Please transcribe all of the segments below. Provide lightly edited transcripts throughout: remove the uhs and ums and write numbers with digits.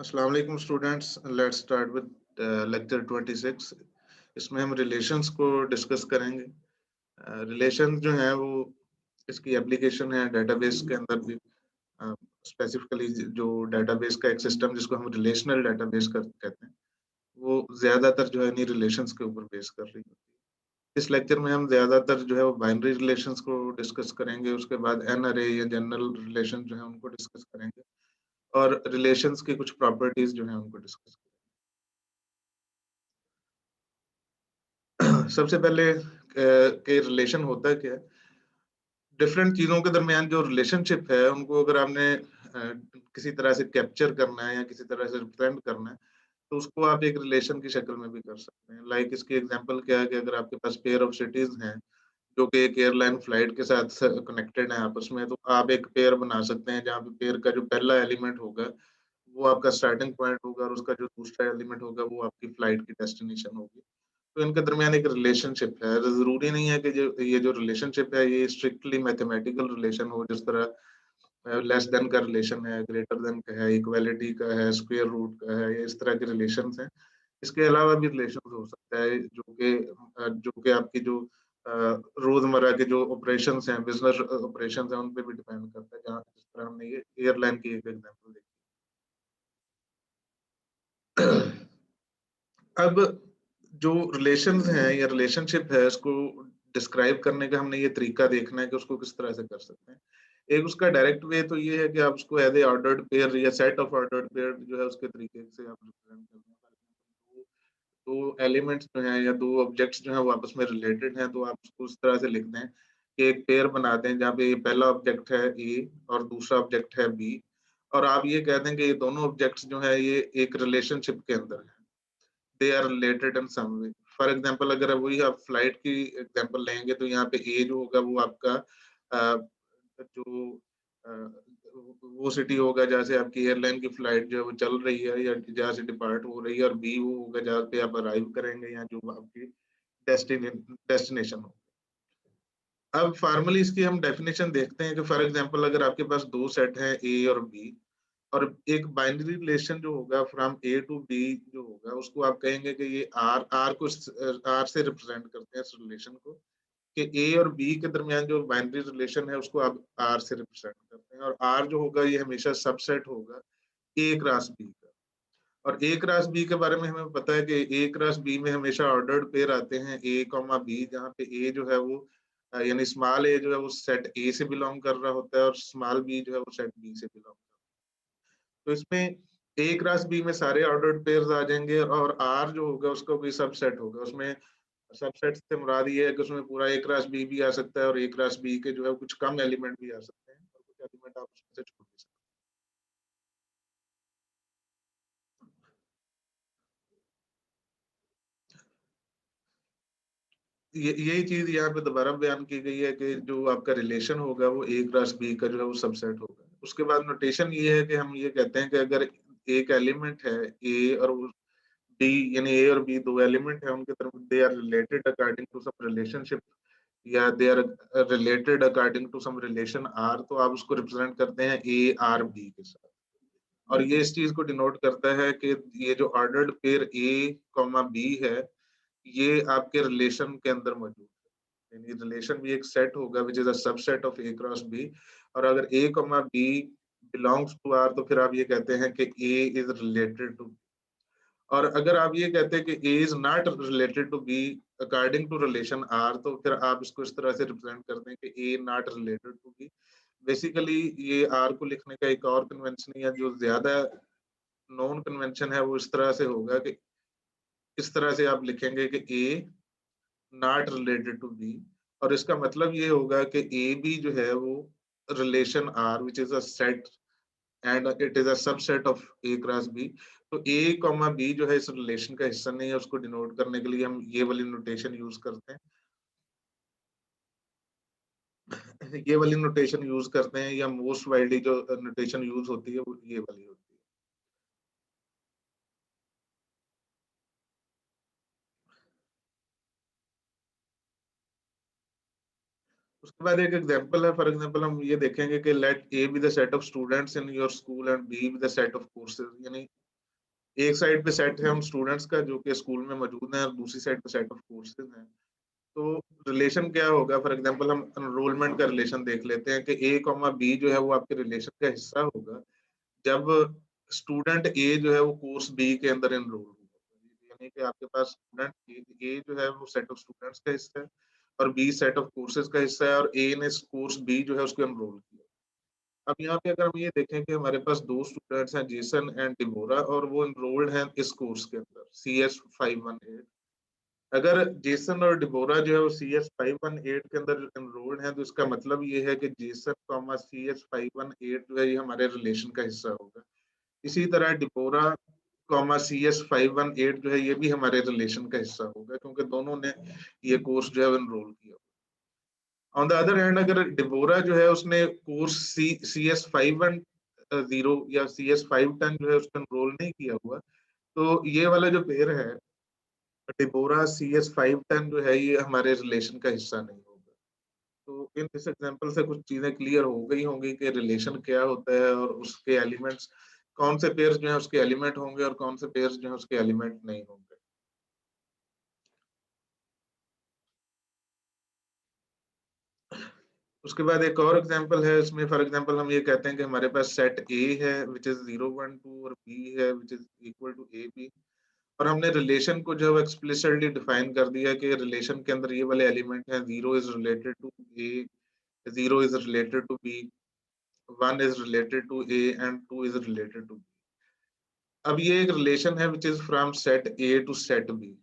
अस्सलाम वालेकुम students. Let's start with lecture 26। इसमें हम रिलेशंस को डिस्कस करेंगे। रिलेशन जो है वो इसकी एप्लीकेशन है डेटाबेस के अंदर भी। स्पेसिफिकली जो डेटाबेस का एक सिस्टम जिसको हम रिलेशनल डेटाबेस कहते हैं, वो ज़्यादातर जो है इन्हीं रिलेशंस के ऊपर बेस कर रही होती है। इस लेक्चर में हम ज़्यादातर जो है वो बाइनरी रिलेशंस को डिस्कस करेंगे। उसके बाद एन अरे या जनरल रिलेशन जो है उनको डिस्कस करेंगे और रिलेशंस की कुछ प्रॉपर्टीज जो है उनको डिस्कस करेंगे। सबसे पहले के रिलेशन होता क्या है। डिफरेंट चीजों के दरमियान जो रिलेशनशिप है उनको अगर आपने किसी तरह से कैप्चर करना है या किसी तरह से रिप्रेजेंट करना है, तो उसको आप एक रिलेशन की शक्ल में भी कर सकते हैं। लाइक इसकी एग्जांपल क्या है कि अगर आपके पास पेयर ऑफ सिटीज हैं जो कि एक एयरलाइन फ्लाइट के साथ कनेक्टेड है आपस में, तो आप एक पेयर बना सकते हैं जहाँ पे पेयर का जो पहला एलिमेंट होगा वो आपका स्टार्टिंग पॉइंट होगा और उसका जो दूसरा एलिमेंट होगा वो आपकी फ्लाइट की डेस्टिनेशन होगी। तो इनके दरमियान एक रिलेशनशिप है। ज़रूरी नहीं है कि जो ये जो रिलेशनशिप है ये स्ट्रिक्टली मैथमेटिकल रिलेशन हो, जिस तरह लेस देन का रिलेशन है, ग्रेटर देन का है, इक्वालिटी का है, स्क्वायर रूट का है, या इस तरह के रिलेशंस हैं। इसके अलावा भी रिलेशन हो सकता है जो कि आपकी जो रोजमर्रा के जो ऑपरेशंस हैं, बिजनेस ऑपरेशंस हैं, उन पे भी डिपेंड करता है। जहाँ जिस तरह हमने ये एयरलाइन की एक एग्जांपल देखी। अब जो रिलेशंस हैं या रिलेशनशिप है इसको डिस्क्राइब करने का हमने ये तरीका देखना है कि उसको किस तरह से कर सकते हैं। एक उसका डायरेक्ट वे तो ये है कि आप उसको एज ए ऑर्डर्ड पेयर या सेट ऑफ ऑर्डर्ड पेयर जो है उसके तरीके से आप रिप्रेजेंट करते हैं। दो एलिमेंट्स जो हैं या दो ऑब्जेक्ट्स जो हैं वो आपस में रिलेटेड हैं, तो आप उसको उस तरह से लिख दें कि एक पेयर बना दें जहाँ पे पहला ऑब्जेक्ट है ए और दूसरा ऑब्जेक्ट है बी, और आप ये कह दें कि ये दोनों ऑब्जेक्ट्स जो है ये एक रिलेशनशिप के अंदर है। They are related in some way. For example अगर वही आप फ्लाइट की एग्जांपल लेंगे तो यहाँ पे ए जो होगा वो आपका जो अ, वो सिटी होगा जहाँ से आपकी एयरलाइन की फ्लाइट जो है वो चल रही है या जहाँ से डिपार्ट हो रही है, और बी वो होगा जहाँ पे आप अराइव करेंगे या जो आपकी डेस्टिनेशन हो। अब फार्मली इसकी हम डेफिनेशन देखते हैं कि फॉर एग्जांपल अगर आपके पास दो सेट हैं ए और बी, और एक बाइनरी रिलेशन जो होगा फ्रॉम ए टू बी जो होगा उसको आप कहेंगे कि ये आर को आर से रिप्रेजेंट करते हैं इस रिलेशन को, कि ए और बी के दरमियान जो बाइनरी रिलेशन है उसको आप आर से रिप्रेजेंट करते हैं, और आर जो होगा ये हमेशा सबसेट होगा ए क्रॉस बी का। और ए क्रॉस बी के बारे में हमें पता है कि ए क्रॉस बी में हमेशा ऑर्डर्ड पेयर आते हैं ए कॉमा बी, जहाँ पे ए जो है वो यानी स्मॉल ए जो है वो सेट ए से बिलोंग कर रहा होता है और स्मॉल बी जो है वो सेट बी से बिलोंग करता है। तो इसमें ए क्रॉस बी में सारे ऑर्डर्ड पेयर्स आ जाएंगे, और आर जो होगा उसका भी सबसेट होगा। उसमें सबसेट से मुराद ये है कि उसमें पूरा ए क्रॉस बी भी आ सकता है और ए क्रॉस बी के जो है कुछ कम एलिमेंट भी आ सकते हैं और कुछ एलिमेंट आप उसमें से छोड़ भी सकते हैं। यही चीज यहाँ पे दोबारा बयान की गई है कि जो आपका रिलेशन होगा वो ए क्रॉस बी का जो है वो सबसेट होगा। उसके बाद नोटेशन ये है कि हम ये कहते हैं कि अगर एक एलिमेंट है ए और बी, यानी ए और बी दो एलिमेंट है, उनके तरफ they are related according to some relationship या they are related according to some relation R, तो आप उसको रिप्रेजेंट करते हैं ए आर बी के साथ। और ये इस चीज को डिनोट करता है कि ये जो ordered pair A comma B है ये आपके रिलेशन के अंदर मौजूद है। यानी रिलेशन भी एक सेट होगा which is a subset of A cross B, और अगर A comma B belongs to R तो फिर आप ये कहते हैं कि ए इज रिलेटेड टू। और अगर आप ये कहते हैं कि A is not related to B according to relation R, तो फिर आप इसको इस तरह से रिप्रेजेंट करते हैं कि A not related to B. Basically ये आर को लिखने का एक और कन्वेंशन है जो ज्यादा नॉन कन्वेंशन है, वो इस तरह से होगा कि इस तरह से आप लिखेंगे कि A not related to B, और इसका मतलब ये होगा कि ए बी जो है वो relation R which is a set and it is a subset of A cross B. तो ए कॉमा बी जो है इस रिलेशन का हिस्सा नहीं है, उसको डिनोट करने के लिए हम ये वाली नोटेशन यूज करते हैं। ये वाली नोटेशन यूज करते हैं, या मोस्ट वाइडली जो नोटेशन यूज होती है वो ये वाली होती है। उसके बाद एक एग्जांपल है। फॉर एग्जांपल हम ये देखेंगे कि let A be the set of students in your school and B be the set of courses. यानी एक साइड पे सेट है हम स्टूडेंट्स का जो कि स्कूल में मौजूद हैं और दूसरी साइड पे सेट ऑफ कोर्सेज हैं। तो रिलेशन क्या होगा, फॉर एग्जांपल हम एनरोलमेंट का रिलेशन देख लेते हैं कि ए कॉमा बी जो है वो आपके रिलेशन का हिस्सा होगा जब स्टूडेंट ए जो है वो कोर्स बी के अंदर एनरोल होगा। यानी कि आपके पास स्टूडेंट ए जो है वो सेट ऑफ स्टूडेंट्स का हिस्सा है और बी सेट ऑफ कोर्सेज का हिस्सा है और ए ने कोर्स बी जो है उसको एनरोल किया। अब यहाँ पे अगर हम ये देखें कि हमारे पास दो स्टूडेंट्स हैं, जेसन एंड डिबोरा, और वो एनरोल्ड हैं इस कोर्स के अंदर CS518। अगर जेसन और डिबोरा जो है वो CS518 के अंदर एनरोल्ड हैं तो इसका मतलब ये है कि जेसन कॉमा CS518 जो है ये हमारे रिलेशन का हिस्सा होगा। इसी तरह डिबोरा कॉमा CS518 जो है ये भी हमारे रिलेशन का हिस्सा होगा क्योंकि दोनों ने ये कोर्स जो है एनरोल किया। ऑन द अदर हैंड अगर डिबोरा जो है उसने कोर्स CS510 या CS510 जो है उसको एनरोल नहीं किया हुआ, तो ये वाला जो पेयर है डिबोरा CS510 जो है ये हमारे रिलेशन का हिस्सा नहीं होगा। तो इन इस एग्जांपल से कुछ चीजें क्लियर हो गई होंगी कि रिलेशन क्या होता है और उसके एलिमेंट्स कौन से पेयर्स जो है उसके एलिमेंट होंगे और कौन से पेयर्स जो है उसके एलिमेंट नहीं होंगे। उसके बाद एक और एग्जांपल है, इसमें फॉर एग्जांपल हम ये कहते हैं कि हमारे पास सेट ए है विच इज 0 1 2 और बी है which is equal to A B, और हमने रिलेशन को जो है एक्सप्लिसिटली डिफाइन कर दिया कि रिलेशन के अंदर ये वाले एलिमेंट हैं, 0 is related to A, 0 is related to B, 1 is related to A and 2 is related to B। अब ये एक रिलेशन है which is from set A to set B।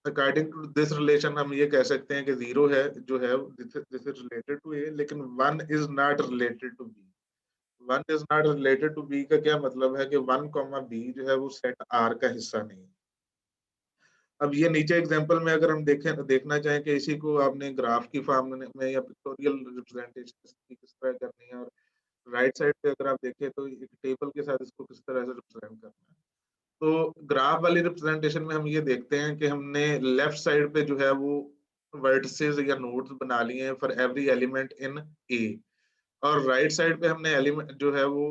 According to this relation हम ये कह सकते हैं कि 0 है जो है this is related to A लेकिन 1 is not related to B। 1 is not related to B का क्या मतलब है कि 1 कॉमा B जो है वो सेट R का हिस्सा नहीं है। अब ये नीचे एग्जांपल में अगर हम देखें देखना चाहें कि इसी को आपने ग्राफ की फॉर्म में या पिक्टोरियल रिप्रेजेंटेशन किस तरह करनी है, और राइट साइड पे अगर आप देखें तो एक टेबल के साथ इसको किस तरह से रिप्रेजेंट करना है। तो ग्राफ वाली रिप्रेजेंटेशन में हम ये देखते हैं कि हमने लेफ्ट साइड पे जो है वो वर्टिसेस या नोड्स बना लिए हैं फॉर एवरी एलिमेंट इन ए, और राइट साइड पे हमने एलिमेंट जो है वो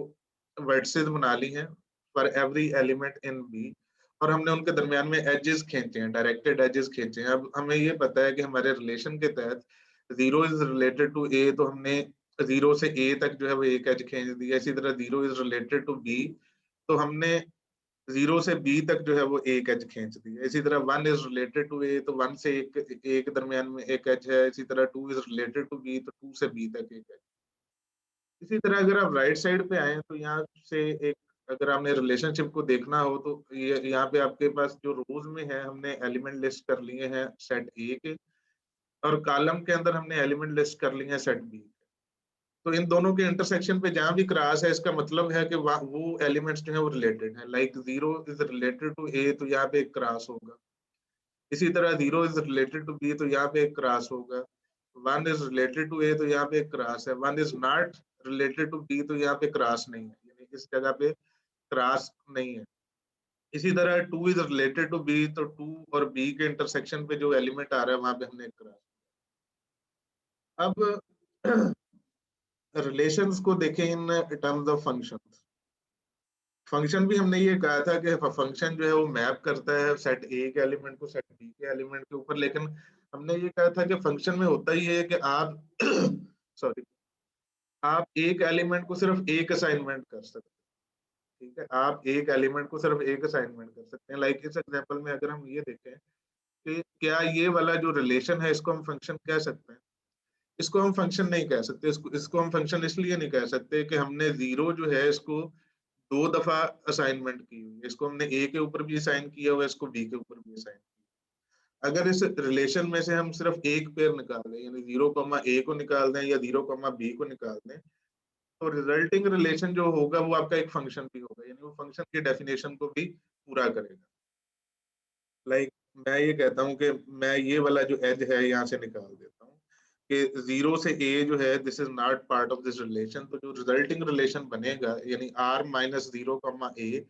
वर्टिसेस बना ली हैं for every element in B, और हमने उनके दरमियान में एजेस खींचे हैं, डायरेक्टेड एजेस खींचे हैं। अब हमें ये पता है कि हमारे रिलेशन के तहत 0 इज रिलेटेड टू ए, तो हमने 0 से ए तक जो है वो एक एज खींच दिया। इसी तरह 0 इज रिलेटेड टू बी, तो हमने 0 से बी तक जो है वो एक एज खींच दिया। इसी तरह 1 इज रिलेटेड टू ए, तो 1 से एक दरमियान में एक एज है। इसी तरह 2 इज रिलेटेड टू बी, तो 2 से बी तक एक एज। इसी तरह अगर आप राइट साइड पे आए तो यहाँ से एक, अगर आपने रिलेशनशिप को देखना हो तो ये यहाँ पे आपके पास जो रोज में है हमने एलिमेंट लिस्ट कर लिए हैं सेट ए के, और कॉलम के अंदर हमने एलिमेंट लिस्ट कर लिए हैं सेट बी। तो इन दोनों के इंटरसेक्शन पे जहां भी क्रॉस है इसका मतलब है कि वो एलिमेंट्स जो है वो रिलेटेड है। लाइक 0 इज रिलेटेड टू ए, तो यहाँ पे एक क्रॉस होगा। इसी तरह 0 इज रिलेटेड टू बी, तो यहाँ पे एक क्रॉस होगा। 1 इज रिलेटेड टू ए, तो यहाँ पे एक क्रॉस है। 1 is not related to B, तो यहाँ पे क्रॉस नहीं है, यानी इस जगह पे क्रॉस नहीं है। इसी तरह 2 इज रिलेटेड टू बी, तो 2 और बी के इंटरसेक्शन पे जो एलिमेंट आ रहा है वहां पे हमने एक क्रॉस। अब रिलेशंस को देखें in terms of functions. Function भी हमने ये कहा था कि फंक्शन जो है वो मैप करता है सेट ए के एलिमेंट को सेट बी के एलिमेंट के ऊपर, लेकिन हमने ये कहा था कि फंक्शन में होता ही है कि आप सॉरी, आप एक एलिमेंट को सिर्फ एक असाइनमेंट कर सकते हैं। ठीक है, आप एक एलिमेंट को सिर्फ एक असाइनमेंट कर सकते हैं। लाइक इस एग्जांपल में अगर हम ये देखें कि क्या ये वाला जो रिलेशन है इसको हम फंक्शन कह सकते हैं। इसको हम फंक्शन नहीं कह सकते। इसको हम फंक्शन इसलिए नहीं कह सकते कि हमने 0 जो है इसको 2 दफा असाइनमेंट की हुई है। इसको हमने ए के ऊपर भी असाइन किया हुआ है, इसको बी के ऊपर भी असाइन किया। अगर इस रिलेशन में से हम सिर्फ एक पेयर निकाल दें, यानी 0 ए को निकाल दें या 0 बी को निकाल दें, तो रिजल्टिंग रिलेशन जो होगा वो आपका एक फंक्शन भी होगा, यानी वो फंक्शन की डेफिनेशन को भी पूरा करेगा। लाइक मैं ये कहता हूँ कि मैं ये वाला जो एज है यहाँ से निकाल देता हूँ कि 0 से ए जो है this is not part of this relation, तो जो रिजल्टिंग रिलेशन बनेगा यानी R-0 ए,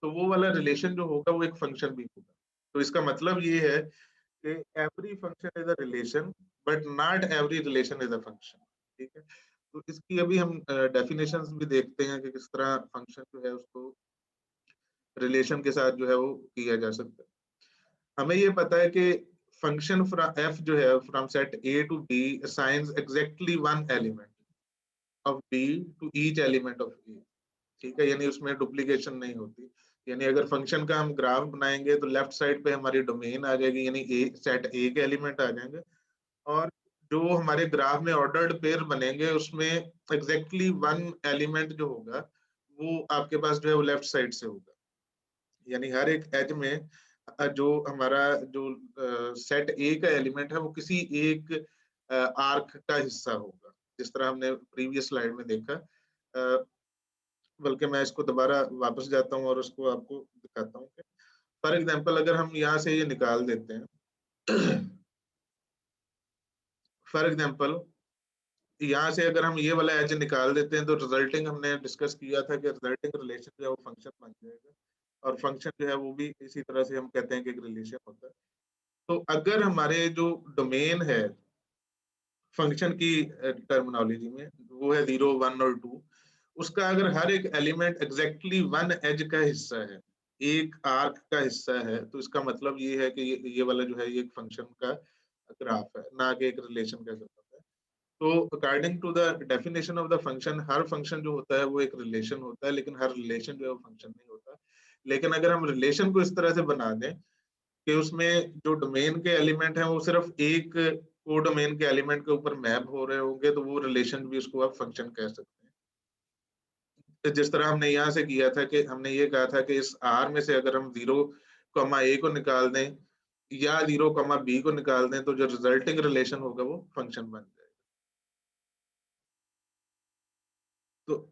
तो वो वाला रिलेशन जो होगा वो एक फंक्शन भी होगा। तो इसका मतलब ये है कि every function is a relation but not every relation is a function. ठीक है, तो इसकी अभी हम डेफिनेशंस भी देखते हैं कि किस तरह फंक्शन जो है उसको रिलेशन के साथ जो है वो किया जा सकता है। हमें ये पता है कि फंक्शन f जो है from set A to B assigns exactly one element of B to each element of A। ठीक है, यानी उसमें डुप्लीकेशन नहीं होती। यानी अगर फंक्शन का हम ग्राफ बनाएंगे तो लेफ्ट साइड पे हमारी डोमेन आ जाएगी, यानी सेट ए के एलिमेंट आ जाएंगे, और जो हमारे ग्राफ में ऑर्डर्ड पेयर बनेंगे उसमें एग्जैक्टली वन एलिमेंट जो होगा वो आपके पास जो है वो लेफ्ट साइड से होगा। यानी हर एक एज में जो हमारा जो सेट ए का एलिमेंट है वो किसी एक आर्क का हिस्सा होगा, जिस तरह हमने प्रीवियस स्लाइड में देखा। बल्कि मैं इसको दोबारा वापस जाता हूँ और उसको आपको दिखाता हूँ कि फॉर एग्जांपल अगर हम यहाँ से ये निकाल देते हैं फॉर एग्जांपल यहाँ से अगर हम ये वाला एज निकाल देते हैं तो रिजल्टिंग हमने डिस्कस किया था कि रिजल्टिंग रिलेशन जो है वो फंक्शन बन जाएगा, और फंक्शन जो है वो भी इसी तरह से हम कहते हैं कि एक रिलेशन होता है। तो अगर हमारे जो डोमेन है फंक्शन की टर्मिनोलॉजी में वो है 0, 1 और 2, उसका अगर हर एक एलिमेंट एग्जैक्टली वन एज का हिस्सा है, एक आर्क का हिस्सा है, तो इसका मतलब ये है कि ये वाला जो है ये एक फंक्शन का ग्राफ है, ना कि एक रिलेशन का ग्राफ है। तो according to the definition of the function, हर फंक्शन जो होता है वो एक रिलेशन होता है, लेकिन हर रिलेशन जो है वो फंक्शन नहीं होता। लेकिन अगर हम रिलेशन को इस तरह से बना दें कि उसमें जो डोमेन के एलिमेंट हैं वो सिर्फ एक को डोमेन के एलिमेंट के ऊपर मैप हो रहे होंगे, तो वो रिलेशन भी उसको आप फंक्शन कह सकते हैं। तो जिस तरह हमने यहाँ से किया था कि हमने ये कहा था कि इस आर में से अगर हम 0, A को निकाल दें या 0, B को निकाल दें तो जो रिजल्टिंग रिलेशन होगा वो फंक्शन बन जाएगा। तो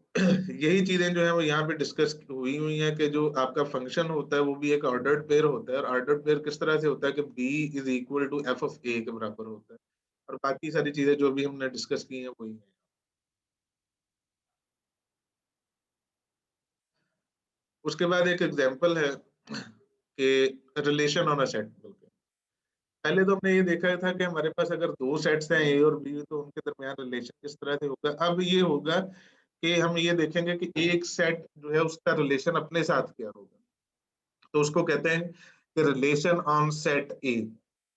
यही चीजें जो है वो यहाँ पे डिस्कस हुई है कि जो आपका फंक्शन होता है वो भी एक ऑर्डर्ड पेयर होता है, और ऑर्डर्ड पेयर किस तरह से होता है कि b is equal to f of a के बराबर होता है, और बाकी सारी चीजें जो भी हमने डिस्कस की हैं वही है। उसके बाद एक एग्जांपल है कि रिलेशन ऑन अ सेट। पहले तो हमने ये देखा था कि हमारे पास अगर दो सेट्स हैं ए और बी तो उनके दरमियान रिलेशन किस तरह से होगा। अब ये होगा कि हम ये देखेंगे कि एक सेट जो है उसका रिलेशन अपने साथ क्या होगा। तो उसको कहते हैं कि रिलेशन ऑन सेट ए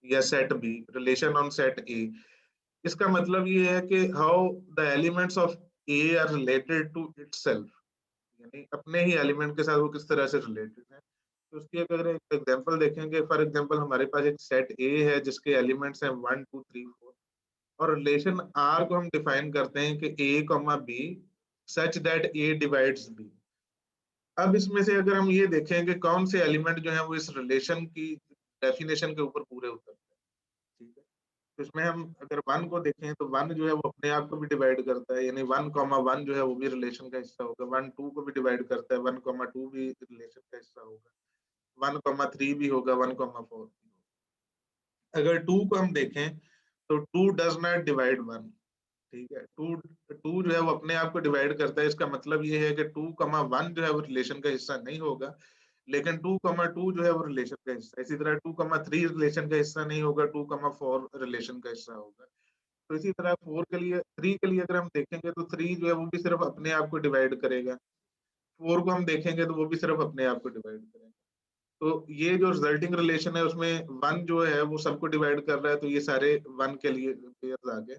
या set B, relation on set A. इसका मतलब ये है कि how the elements of A are related to itself, यानी अपने ही एलिमेंट के साथ वो किस तरह से रिलेटेड है। तो उसकी अगर एक एग्जांपल देखेंगे, फॉर एग्जांपल हमारे पास एक सेट ए है जिसके एलिमेंट्स हैं 1, 2, 3, 4, और रिलेशन आर को हम डिफाइन करते हैं कि A comma B such that A divides B. अब इसमें से अगर हम ये देखें कि कौन से एलिमेंट जो है वो इस रिलेशन की डेफिनेशन के ऊपर पूरे उतरते हैं, ठीक है। तो इसमें हम अगर वन को देखें तो वन जो है वो अपने आप को भी डिवाइड करता है, यानी 1, 1 जो है वो भी रिलेशन का हिस्सा होगा। 1, 2 को भी डिवाइड करता है, 1, 2 भी रिलेशन का हिस्सा होगा। 1, 3 भी होगा, 1, 4 भी होगा। अगर 2 को हम देखें तो 2 डज नॉट डिवाइड 1, ठीक है। टू टू जो है वो अपने आप को डिवाइड करता है। इसका मतलब ये है कि 2, 1 जो है वो रिलेशन का हिस्सा नहीं होगा, लेकिन 2, 2 जो है वो रिलेशन का हिस्सा। इसी तरह 2, 3 रिलेशन का हिस्सा नहीं होगा, 2, 4 रिलेशन का हिस्सा होगा। तो इसी तरह 3 के लिए अगर हम देखेंगे तो 3 जो है वो भी सिर्फ अपने आप को डिवाइड करेगा। 4 को हम देखेंगे तो वो भी सिर्फ अपने आप को डिवाइड करेगा। तो ये जो रिजल्टिंग रिलेशन है उसमें 1 जो है वो सबको डिवाइड कर रहा है, तो ये सारे 1 के लिए पेयर्स आ गए।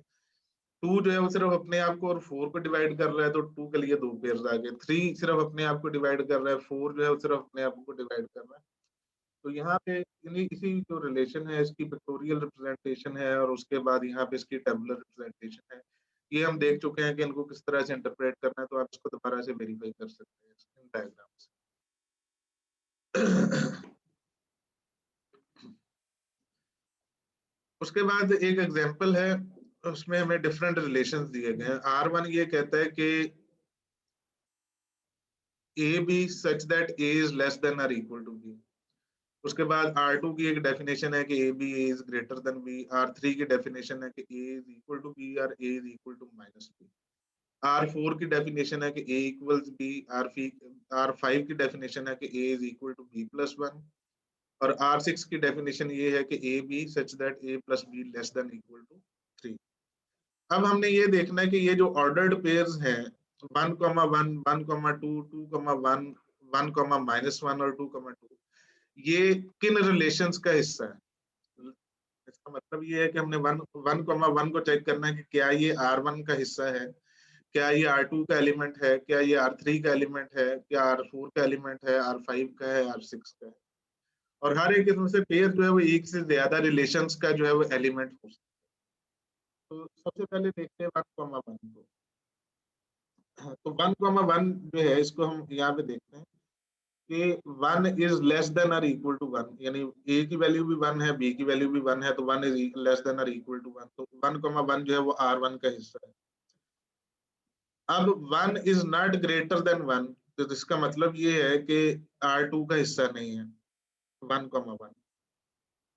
2 जो है वो सिर्फ अपने आप को और 4 को डिवाइड कर रहा है, तो 2 के लिए 2 पेयर्स आ गए। 3 सिर्फ अपने आप को डिवाइड कर रहा है, 4 जो है वो सिर्फ अपने आप को डिवाइड कर रहा है। तो यहाँ पे इसी जो रिलेशन है इसकी पिक्टोरियल रिप्रेजेंटेशन है, और उसके बाद यहाँ पे इसकी टेबुलर रिप्रेजेंटेशन है। ये हम देख चुके हैं कि इनको किस तरह से इंटरप्रेट करना है, तो आप इसको दोबारा से वेरीफाई कर सकते हैं इन डायग्राम से। उसके बाद एक एग्जांपल है, उसमें हमें डिफरेंट रिलेशंस दिए गए हैं। R1 ये कहता है कि A B such that A is less than और इक्वल टू बी। उसके बाद R2 की एक डेफिनेशन है कि A B is greater than B. R3 की डेफिनेशन है कि A is equal to B और A is equal to minus B. R4 की डेफिनेशन है कि ए इक्वल्स बी। R5 की डेफिनेशन है कि A is equal to B plus 1। और R6 की डेफिनेशन ये है कि A B such that A plus B less than equal to 3। अब हमने ये देखना है कि ये जो ऑर्डर्ड पेयर्स हैं 1, 1, 1, 2, 2, 1, 1, -1 और 2, 2 ये किन रिलेशंस का हिस्सा है? इसका मतलब ये है कि हमने 1, 1, को चेक करना है कि क्या ये R1 का हिस्सा है, क्या ये R2 का एलिमेंट है, क्या ये R3 का एलिमेंट है, क्या R4 का एलिमेंट है, R5 का है, R6 का है। और हर एक इसमें से पेयर जो है वो एक से ज्यादा रिलेशंस का जो है वो एलिमेंट हो सकता है। तो सबसे पहले देखते हैं 1, 1 को। तो 1, 1 जो है इसको हम यहाँ पे देखते हैं कि 1 इज लेस देन और इक्वल टू 1, यानी a की वैल्यू भी 1 है, b की वैल्यू भी 1 है, तो 1 इज लेस देन और इक्वल टू 1, तो 1, 1 जो है वो R1 का हिस्सा है। अब 1 इज नॉट ग्रेटर देन 1, तो इसका मतलब ये है कि R2 का हिस्सा नहीं है 1, 1।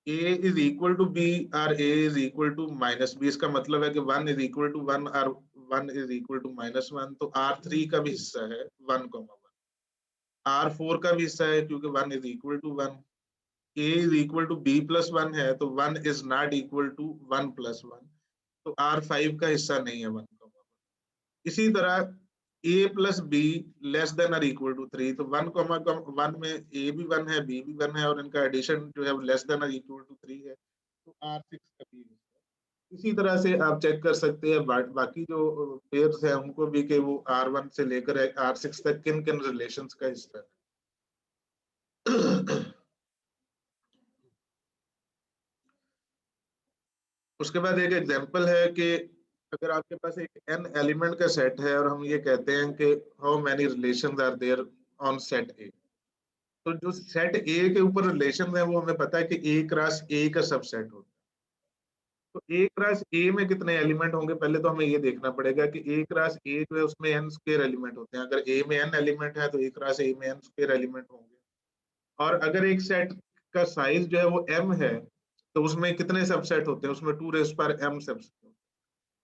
a is equal to b और a is equal to -b, इसका मतलब है कि 1 इज इक्वल टू 1 और 1 इज इक्वल टू -1, तो R3 का भी हिस्सा है 1, 1। R4 का भी हिस्सा है क्योंकि 1 is equal to 1। a is equal to b plus 1 है, तो 1 is not equal to 1 plus 1, तो R5 का हिस्सा नहीं है 1। इसी तरह a plus B less than और इक्वल टू 3, तो 1, 1 में a भी 1 है, b भी 1 है, और इनका एडिशन जो है वो लेस देन और इक्वल टू 3 है, तो R6 का भी हिस्सा है। इसी तरह से आप चेक कर सकते हैं बाकी जो पेयर्स हैं उनको भी कि वो R1 से लेकर R6 तक किन किन रिलेशंस का हिस्सा है। उसके बाद एक एग्जांपल है कि अगर आपके पास एक n एलिमेंट का सेट है और हम ये कहते हैं कि how many relations are there on set A, तो जो सेट ए के ऊपर रिलेशन है वो हमें पता है कि ए क्रॉस ए का सबसेट होता है। तो ए क्रॉस ए में कितने एलिमेंट होंगे, पहले तो हमें ये देखना पड़ेगा कि ए क्रॉस ए जो है उसमें n स्क्वायर एलिमेंट होते हैं। अगर ए में n एलिमेंट है तो ए क्रॉस ए में n स्क्वायर एलिमेंट होंगे। और अगर एक सेट का साइज जो है वो m है तो उसमें कितने सबसेट होते हैं, उसमें 2m सबसेट होते हैं।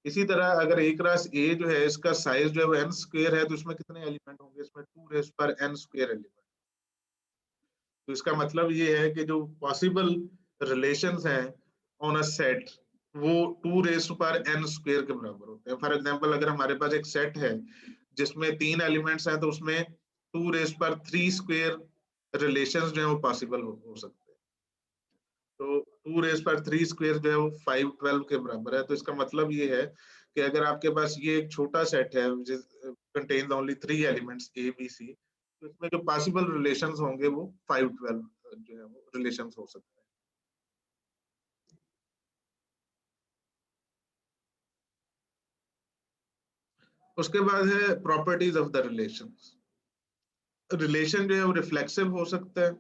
इसी तरह अगर ए क्रॉस ए जो है इसका साइज जो है वो n स्क्वायर है तो इसमें कितने एलिमेंट होंगे, इसमें 2n स्क्वायर एलिमेंट। तो इसका मतलब ये है कि जो पॉसिबल रिलेशंस हैं ऑन अ सेट वो 2n स्क्वायर के बराबर होते हैं। फॉर एग्जांपल अगर हमारे पास एक सेट है जिसमें 3 एलिमेंट्स हैं तो उसमें 2 3 स्क्वायर रिलेशंस जो है वो पॉसिबल हो सकते हैं। तो 2 3 स्क्वायर जो है वो 512 के बराबर है। तो इसका मतलब ये है कि अगर आपके पास ये एक छोटा सेट है contains only 3 elements A B C, तो इसमें जो पॉसिबल रिलेशंस होंगे वो 512 जो है वो रिलेशंस हो सकते हैं। उसके बाद है properties of the relations. Relation जो है वो रिफ्लेक्सिव हो सकता है,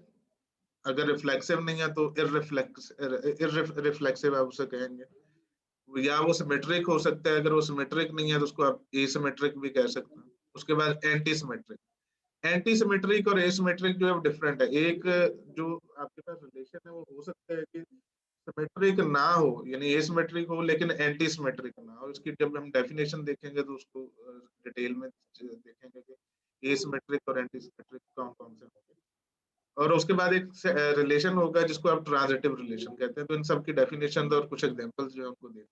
अगर रिफ्लेक्सिव नहीं है तो इररिफ्लेक्सिव आप उसे कहेंगे, या वो सिमेट्रिक हो सकता है, अगर वो सिमेट्रिक नहीं है तो उसको आप एसिमेट्रिक भी कह सकते हैं। उसके बाद एंटी सिमेट्रिक। एंटी सिमेट्रिक और एसिमेट्रिक जो है डिफरेंट है। एक जो आपके पास रिलेशन है वो हो सकता है कि सिमेट्रिक ना हो, यानी एसिमेट्रिक हो लेकिन एंटी सिमेट्रिक ना हो। इसकी जब हम डेफिनेशन देखेंगे तो उसको डिटेल में देखेंगे कि एसिमेट्रिक और एंटी सिमेट्रिक कौन कौन से होंगे। और उसके बाद एक रिलेशन होगा जिसको आप ट्रांजिटिव रिलेशन कहते हैं। तो इन सब की डेफिनेशन और कुछ एग्जांपल्स जो है उनको देखते हैं।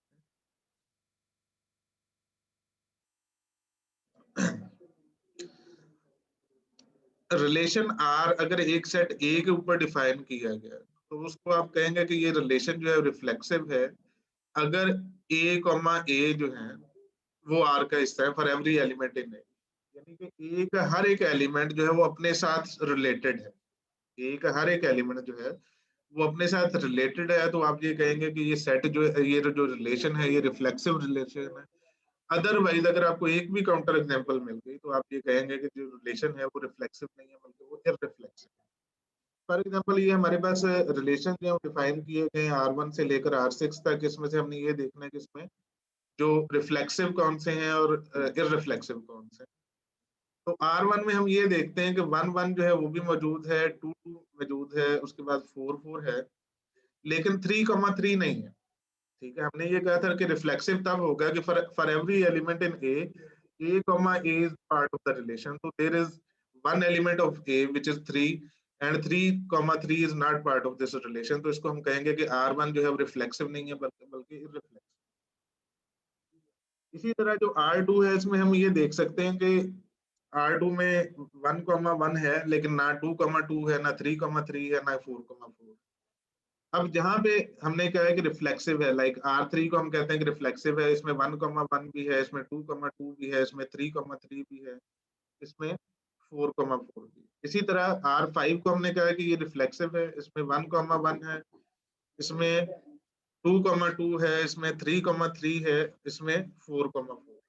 रिलेशन आर अगर एक सेट ए के ऊपर डिफाइन किया गया है तो उसको आप कहेंगे कि ये रिलेशन जो है रिफ्लेक्सिव है अगर ए कॉमा ए जो है वो आर का हिस्सा है फॉर एवरी एलिमेंट इन ए, यानी कि ए का हर एक एलिमेंट जो है वो अपने साथ रिलेटेड है। ए का हर एक एलिमेंट जो है वो अपने साथ रिलेटेड है, तो आप ये कहेंगे कि ये सेट जो ये जो रिलेशन है ये रिफ्लेक्सिव रिलेशन है। अदरवाइज अगर आपको एक भी काउंटर एग्जांपल मिल गई तो आप ये कहेंगे कि जो रिलेशन है वो रिफ्लेक्सिव नहीं है बल्कि वो इररिफ्लेक्सिव है। फॉर एग्जांपल ये हमारे पास रिलेशन जो डिफाइन किए गए हैं R1 से लेकर R6 तक, इसमें से हमने ये देखना है कि इसमें जो रिफ्लेक्सिव कौन से हैं और इररिफ्लेक्सिव कौन से हैं। तो R1 में हम ये देखते हैं कि 1, 1 जो है वो भी मौजूद है, 2, 2 मौजूद है, उसके बाद 4, 4 है, लेकिन 3, 3 नहीं है। ठीक है, हमने ये कहा था कि रिफ्लेक्सिव तब होगा कि for every element in A comma A is part of the relation, तो there is one element of A which is 3 and 3, 3 is not part of this relation. तो इसको हम कहेंगे कि R1 जो है वो रिफ्लेक्सिव नहीं है बल्कि इररिफ्लेक्सिव। इसी तरह जो R2 है इसमें हम ये देख सकते हैं कि R2 में 1,1 है, लेकिन ना 2,2 है, ना 3,3 है, ना 4,4। अब जहां पे हमने कहा है कि रिफ्लेक्सिव है, लाइक R3 को हम कहते हैं कि रिफ्लेक्सिव है, इसमें 1,1 भी है, इसमें 2,2 भी है, इसमें 3,3 भी है, इसमें 4,4 भी। इसी तरह R5 को हमने कहा है कि ये रिफ्लेक्सिव है, इसमें 1,1 है, इसमें 2,2 है, इसमें 3,3 है, इसमें 4,4।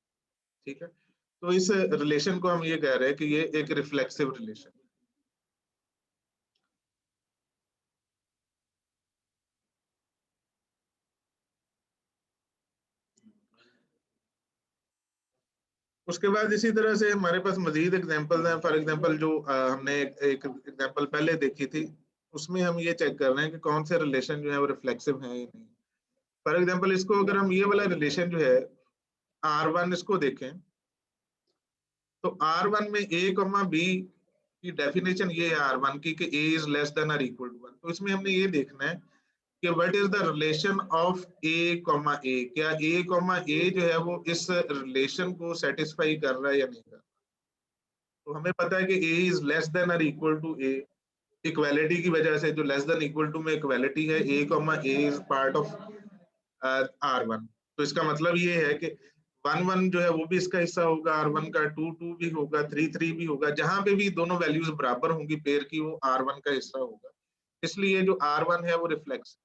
ठीक है, तो इस रिलेशन को हम ये कह रहे हैं कि ये एक रिफ्लेक्सिव रिलेशन। उसके बाद इसी तरह से हमारे पास मजीद एग्जांपल्स हैं। फॉर एग्जांपल जो हमने एक एग्जांपल पहले देखी थी, उसमें हम ये चेक कर रहे हैं कि कौन से रिलेशन जो है वो रिफ्लेक्सिव है या नहीं। फॉर एग्जांपल इसको अगर हम ये वाला रिलेशन जो है R1 इसको देखें, तो R1 में A, B की डेफिनेशन ये है R1 की कि A इज लेस देन और इक्वल टू 1। तो इसमें हमने ये देखना है कि what is the relation of A, A। क्या A, A जो है वो इस रिलेशन को सेटिस्फाई कर रहा है या नहीं कर रहा। तो हमें पता है कि A इज लेस देन और इक्वल टू A, इक्वालिटी की वजह से, जो लेस देन इक्वल टू में इक्वालिटी है, A, is part of R1। तो इसका मतलब ये है कि 1, जो है वो भी इसका हिस्सा होगा R1 का, 2 भी होगा, 3 भी होगा। जहां पे भी दोनों वैल्यूज बराबर होंगी पेयर की, वो R1 का हिस्सा होगा। इसलिए जो R1 है वो reflex.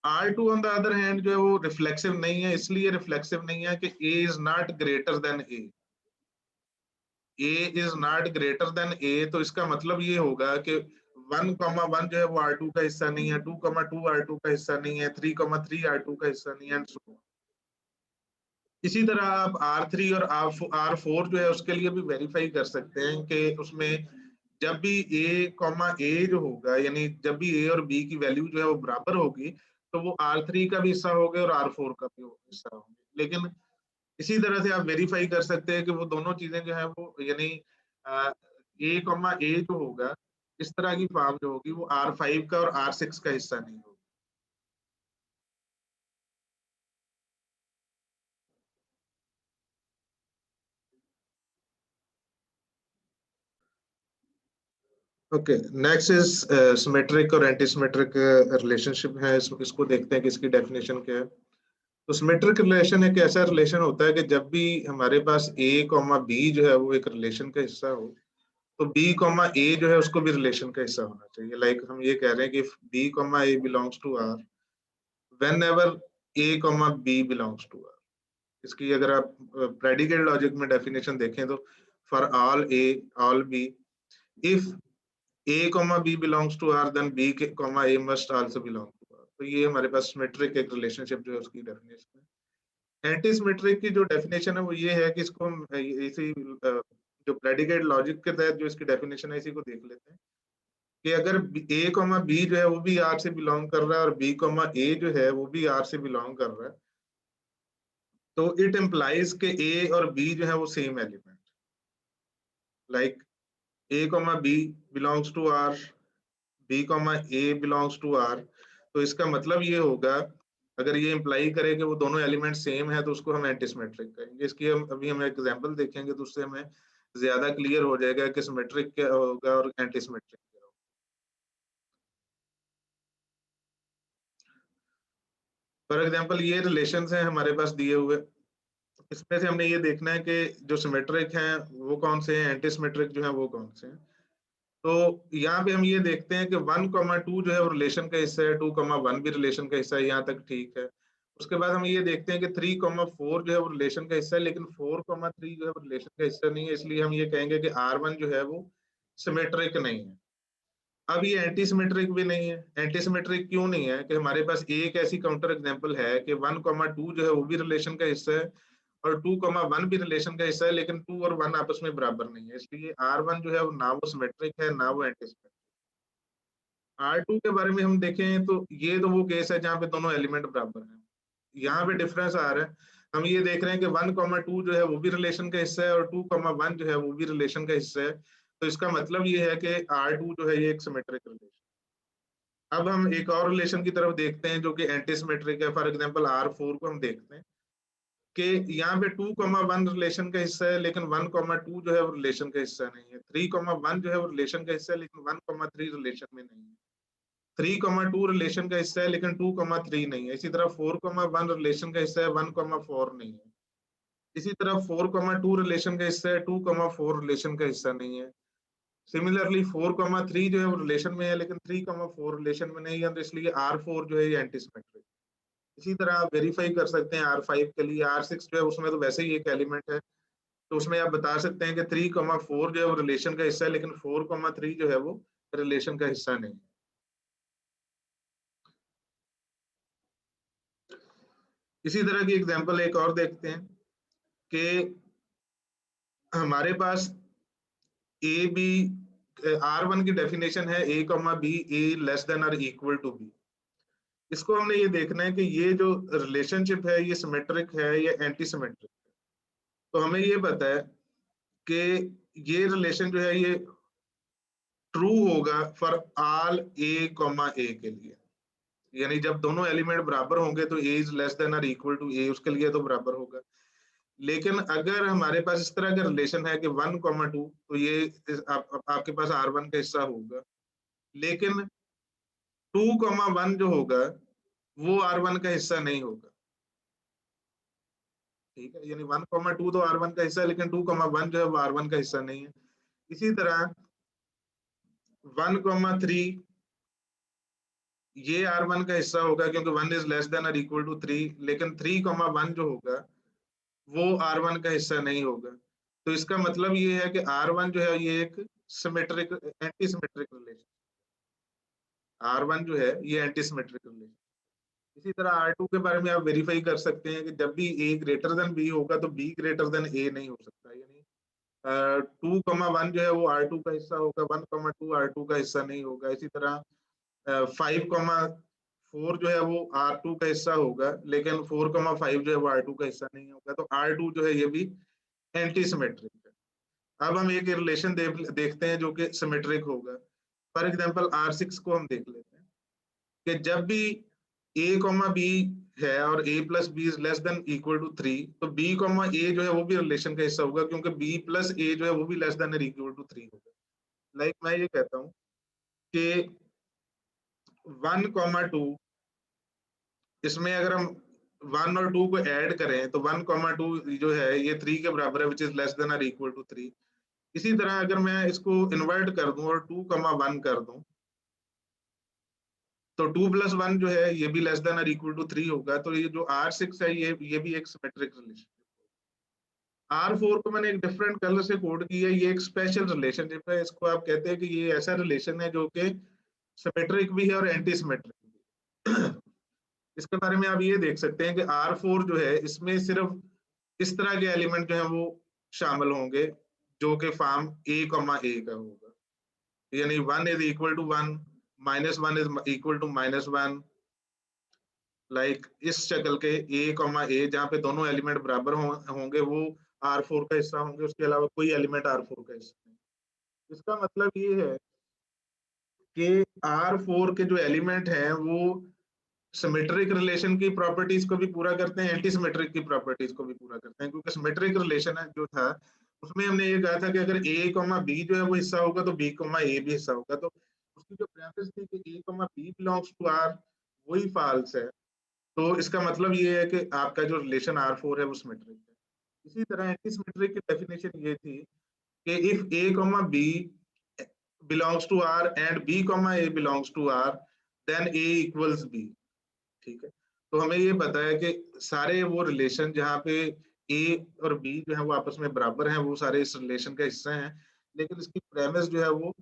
R2 on the other hand जो है वो रिफ्लेक्सिव नहीं है। इसलिए रिफ्लेक्सिव नहीं है कि A is not greater than A is not greater than A। तो इसका मतलब ये होगा कि 1,1 जो है वो R2 का हिस्सा नहीं है, 2,2 R2 का हिस्सा नहीं है, 3,3 R2 का हिस्सा नहीं है, एंड सो ऑन। इसी तरह आप R3 और R4 जो है उसके लिए भी वेरीफाई कर सकते हैं कि उसमें जब भी A, जो होगा, यानी जब भी A और B की वैल्यू जो है वो बराबर होगी, तो वो R3 का भी हिस्सा होगा और R4 का भी हिस्सा होगा। लेकिन इसी तरह से आप वेरीफाई कर सकते हैं कि वो दोनों चीजें जो है वो, यानी A, जो होगा, इस तरह की फॉर्म जो होगी वो R5 का और R6 का हिस्सा नहीं होगी। ओके, नेक्स्ट इज सिमेट्रिक और एंटी सिमेट्रिक रिलेशनशिप है। इसको देखते हैं कि इसकी डेफिनेशन क्या है। तो सिमेट्रिक रिलेशन एक ऐसा रिलेशन होता है कि जब भी हमारे पास A, B जो है वो एक रिलेशन का हिस्सा हो, तो B, A जो है उसको भी रिलेशन का हिस्सा होना चाहिए। लाइक हम ये कह रहे हैं कि B, A belongs to R whenever A, B belongs to R। इसकी अगर आप प्रेडिकेट लॉजिक में डेफिनेशन देखें तो for all A, all B, if A, B belongs to R, then B, A must also belong to R। तो ये हमारे पास symmetric एक रिलेशनशिप जो है उसकी डेफिनेशन है। एंटी सिमेट्रिक की जो डेफिनेशन है वो ये है कि इसको हम इसी जो प्रेडिकेट लॉजिक के तहत जो इसकी डेफिनेशन है इसी को देख लेते हैं कि अगर A, B जो है वो भी R से बिलोंग कर रहा है और B, A जो है वो भी R से बिलोंग कर रहा है, तो इट इम्प्लाइज के A और B जो है वो same element, like A, B belongs to R, B, A belongs to R। तो इसका मतलब ये होगा, अगर ये इंप्लाई करे कि वो दोनों एलिमेंट सेम है, तो उसको हम एंटीसिमेट्रिक कहेंगे। इसकी हम एग्जांपल देखेंगे तो उससे हमें ज्यादा क्लियर हो जाएगा कि सिमेट्रिक क्या होगा और एंटीसिमेट्रिक क्या होगा। फॉर एग्जांपल ये रिलेशंस हैं हमारे पास दिए हुए, इसमें से हमने ये देखना है कि जो सिमेट्रिक हैं वो कौन से हैं, एंटीसिमेट्रिक जो है वो कौन से हैं। तो यहाँ पे हम ये देखते हैं कि 1,2 जो है वो रिलेशन का हिस्सा है, 2,1 भी रिलेशन का हिस्सा है, यहाँ तक ठीक है। उसके बाद हम ये देखते हैं कि 3,4 जो है वो रिलेशन का हिस्सा है, लेकिन 4,3 जो है वो रिलेशन का हिस्सा नहीं है। इसलिए हम ये कहेंगे कि R1 जो है वो सिमेट्रिक नहीं है। अब ये एंटी सिमेट्रिक भी नहीं है। एंटी सिमेट्रिक क्यों नहीं है कि हमारे पास एक ऐसी काउंटर एग्जांपल है कि 1,2 जो है वो भी रिलेशन का हिस्सा है और 2,1 भी रिलेशन का हिस्सा है, लेकिन 2 और 1 आपस में बराबर नहीं है। इसलिए R1 जो है वो ना वो सिमेट्रिक है ना वो एंटी सिमेट्रिक। R2 के बारे में हम देखें तो ये तो वो केस है जहाँ पे दोनों एलिमेंट बराबर हैं। यहाँ पे डिफरेंस आ रहा है। हम ये देख रहे हैं कि 1,2 जो है वो भी रिलेशन का हिस्सा है और 2,1 जो है वो भी रिलेशन का हिस्सा है। तो इसका मतलब ये है कि R2 जो है ये एक सिमेट्रिक रिलेशन। अब हम एक और रिलेशन की तरफ देखते हैं जो कि एंटी सिमेट्रिक है। फॉर एग्जाम्पल R4 को हम देखते हैं कि यहाँ पे 2,1 रिलेशन का हिस्सा है, लेकिन 1,2 जो है वो रिलेशन का हिस्सा नहीं है। 3,1 जो है वो रिलेशन का हिस्सा है, लेकिन 1,3 रिलेशन में नहीं है। 3,2 रिलेशन का हिस्सा है, लेकिन 2,3 नहीं है। इसी तरह 4,1 रिलेशन का हिस्सा है, 1,4 नहीं है। इसी तरह 4,2 रिलेशन का हिस्सा है, 2,4 रिलेशन का हिस्सा नहीं है। सिमिलरली 4,3 जो है वो रिलेशन में है, लेकिन 3,4 रिलेशन में नहीं है, तो इसलिए R4 जो है ये एंटीसिमेट्रिक। इसी तरह आप वेरीफाई कर सकते हैं R5 के लिए। R6 जो है उसमें तो वैसे ही एक एलिमेंट है, तो उसमें आप बता सकते हैं कि 3,4 जो है वो रिलेशन का हिस्सा है, लेकिन 4,3 जो है वो रिलेशन का हिस्सा नहीं है। इसी तरह की एग्जांपल एक और देखते हैं कि हमारे पास ए बी, R1 की डेफिनेशन है A, B, A less than और इक्वल टू B। इसको हमने ये देखना है कि ये जो रिलेशनशिप है ये सिमेट्रिक है या एंटी सिमेट्रिक है। तो हमें ये पता है कि ये रिलेशन जो है ये ट्रू होगा फॉर ऑल A, A के लिए। यानी जब दोनों एलिमेंट बराबर होंगे तो A इज लेस देन और इक्वल टू A, उसके लिए तो बराबर होगा। लेकिन अगर हमारे पास इस तरह का रिलेशन है कि 1,2, तो ये आपके पास R1 का हिस्सा होगा, लेकिन 2,1 जो होगा वो R1 का हिस्सा नहीं होगा। ठीक है, यानी 1,2 तो R1 का हिस्सा है, लेकिन 2,1 जो है वो R1 का हिस्सा नहीं है। इसी तरह 1,3 ये R1 का हिस्सा होगा, क्योंकि 1 इज लेस देन और इक्वल टू 3, लेकिन 3,1 जो होगा वो R1 का हिस्सा नहीं होगा। तो इसका मतलब ये है कि R1 जो है ये एक symmetric anti symmetric relation, R1 जो है ये एंटी सिमेट्रिक रिलेशन। इसी तरह R2 के बारे में आप वेरीफाई कर सकते हैं कि जब भी A ग्रेटर देन B होगा तो B ग्रेटर देन A नहीं हो सकता। यानी 2,1 जो है वो R2 का हिस्सा होगा, 1,2 R2 का हिस्सा नहीं होगा। इसी तरह 5,4 जो है वो R2 का हिस्सा होगा, लेकिन 4,5 जो है वो R2 का हिस्सा नहीं होगा। तो R2 जो है ये भी एंटी सिमेट्रिक है। अब हम एक रिलेशन देखते हैं जो कि सिमेट्रिक होगा। फॉर एग्जांपल R6 को हम देख लेते हैं कि जब भी A, B है और A plus B is less than equal to 3, तो B, A जो है वो भी रिलेशन का हिस्सा होगा, क्योंकि B प्लस A जो है वो भी लेस देन इक्वल टू 3 होगा। लाइक मैं ये कहता हूँ कि 1,2, इसमें अगर हम 1 और 2 को ऐड करें तो 1,2 जो है ये 3 के बराबर है, विच इज लेस देन और इक्वल टू 3। इसी तरह अगर मैं इसको इन्वर्ट कर दूं और 2,1 कर दूं, तो 2 प्लस 1 जो है ये भी लेस देन और इक्वल टू 3 होगा। तो ये जो R6 है ये भी एक सिमेट्रिक रिलेशन। R4 को मैंने एक डिफरेंट कलर से कोड किया है, ये एक स्पेशल रिलेशनशिप है। इसको आप कहते हैं कि ये ऐसा रिलेशन है जो कि सिमेट्रिक भी है और एंटी सिमेट्रिक भी। इसके बारे में आप ये देख सकते हैं कि R4 जो है इसमें सिर्फ इस तरह के एलिमेंट जो है वो शामिल होंगे जो कि फॉर्म A, A का होगा। यानी 1 is equal to 1, -1 is equal to -1, like इस शक्ल के A, जहाँ पे दोनों एलिमेंट बराबर होंगे वो R4 का हिस्सा होंगे, उसके अलावा कोई एलिमेंट R4 का हिस्सा नहीं। इसका मतलब ये है कि R4 के जो एलिमेंट हैं वो सिमेट्रिक रिलेशन की प्रॉपर्टीज को भी पूरा करते हैं, एंटी सिमेट्रिक की प्रॉपर्टीज को भी पूरा करते हैं। क्योंकि सिमेट्रिक रिलेशन है जो था उसमें हमने ये कहा था कि अगर A, B जो है वो हिस्सा होगा तो B, A भी हिस्सा होगा। तो उसकी जो प्रेमिस थी कि A, B belongs to R, वही फॉल्स है। तो इसका मतलब ये है कि आपका जो रिलेशन R4 है वो सिमेट्रिक है। इसी तरह एंटी सिमेट्रिक की डेफिनेशन ये थी कि if A, B belongs to R and B, A belongs to R, then A equals B। ठीक है, तो हमें ये पता है कि सारे वो रिलेशन जहाँ पे A और B जो है वो आपस में बराबर हैं वो सारे इस रिलेशन का हिस्सा हैं। लेकिन इसकी प्रेमिस जो है वो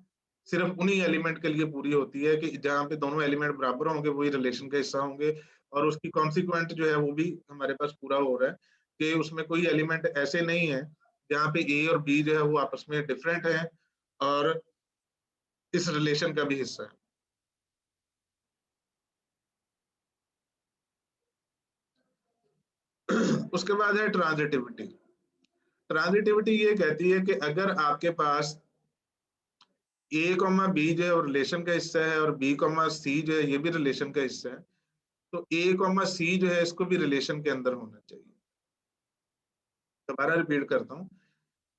सिर्फ उन्हीं एलिमेंट के लिए पूरी होती है कि जहाँ पे दोनों एलिमेंट बराबर होंगे वही रिलेशन का हिस्सा होंगे। और उसकी कॉन्सिक्वेंट जो है वो भी हमारे पास पूरा हो रहा है कि उसमें कोई एलिमेंट ऐसे नहीं है जहाँ पे A और B जो है वो आपस में डिफरेंट है और इस रिलेशन का भी हिस्सा है। उसके बाद है ट्रांजिटिविटी। ट्रांजिटिविटी ये कहती है कि अगर आपके पास A, B जो है रिलेशन का हिस्सा है और B, C जो है ये भी रिलेशन का हिस्सा है, तो A, C जो है इसको भी रिलेशन के अंदर होना चाहिए। दोबारा रिपीट करता हूँ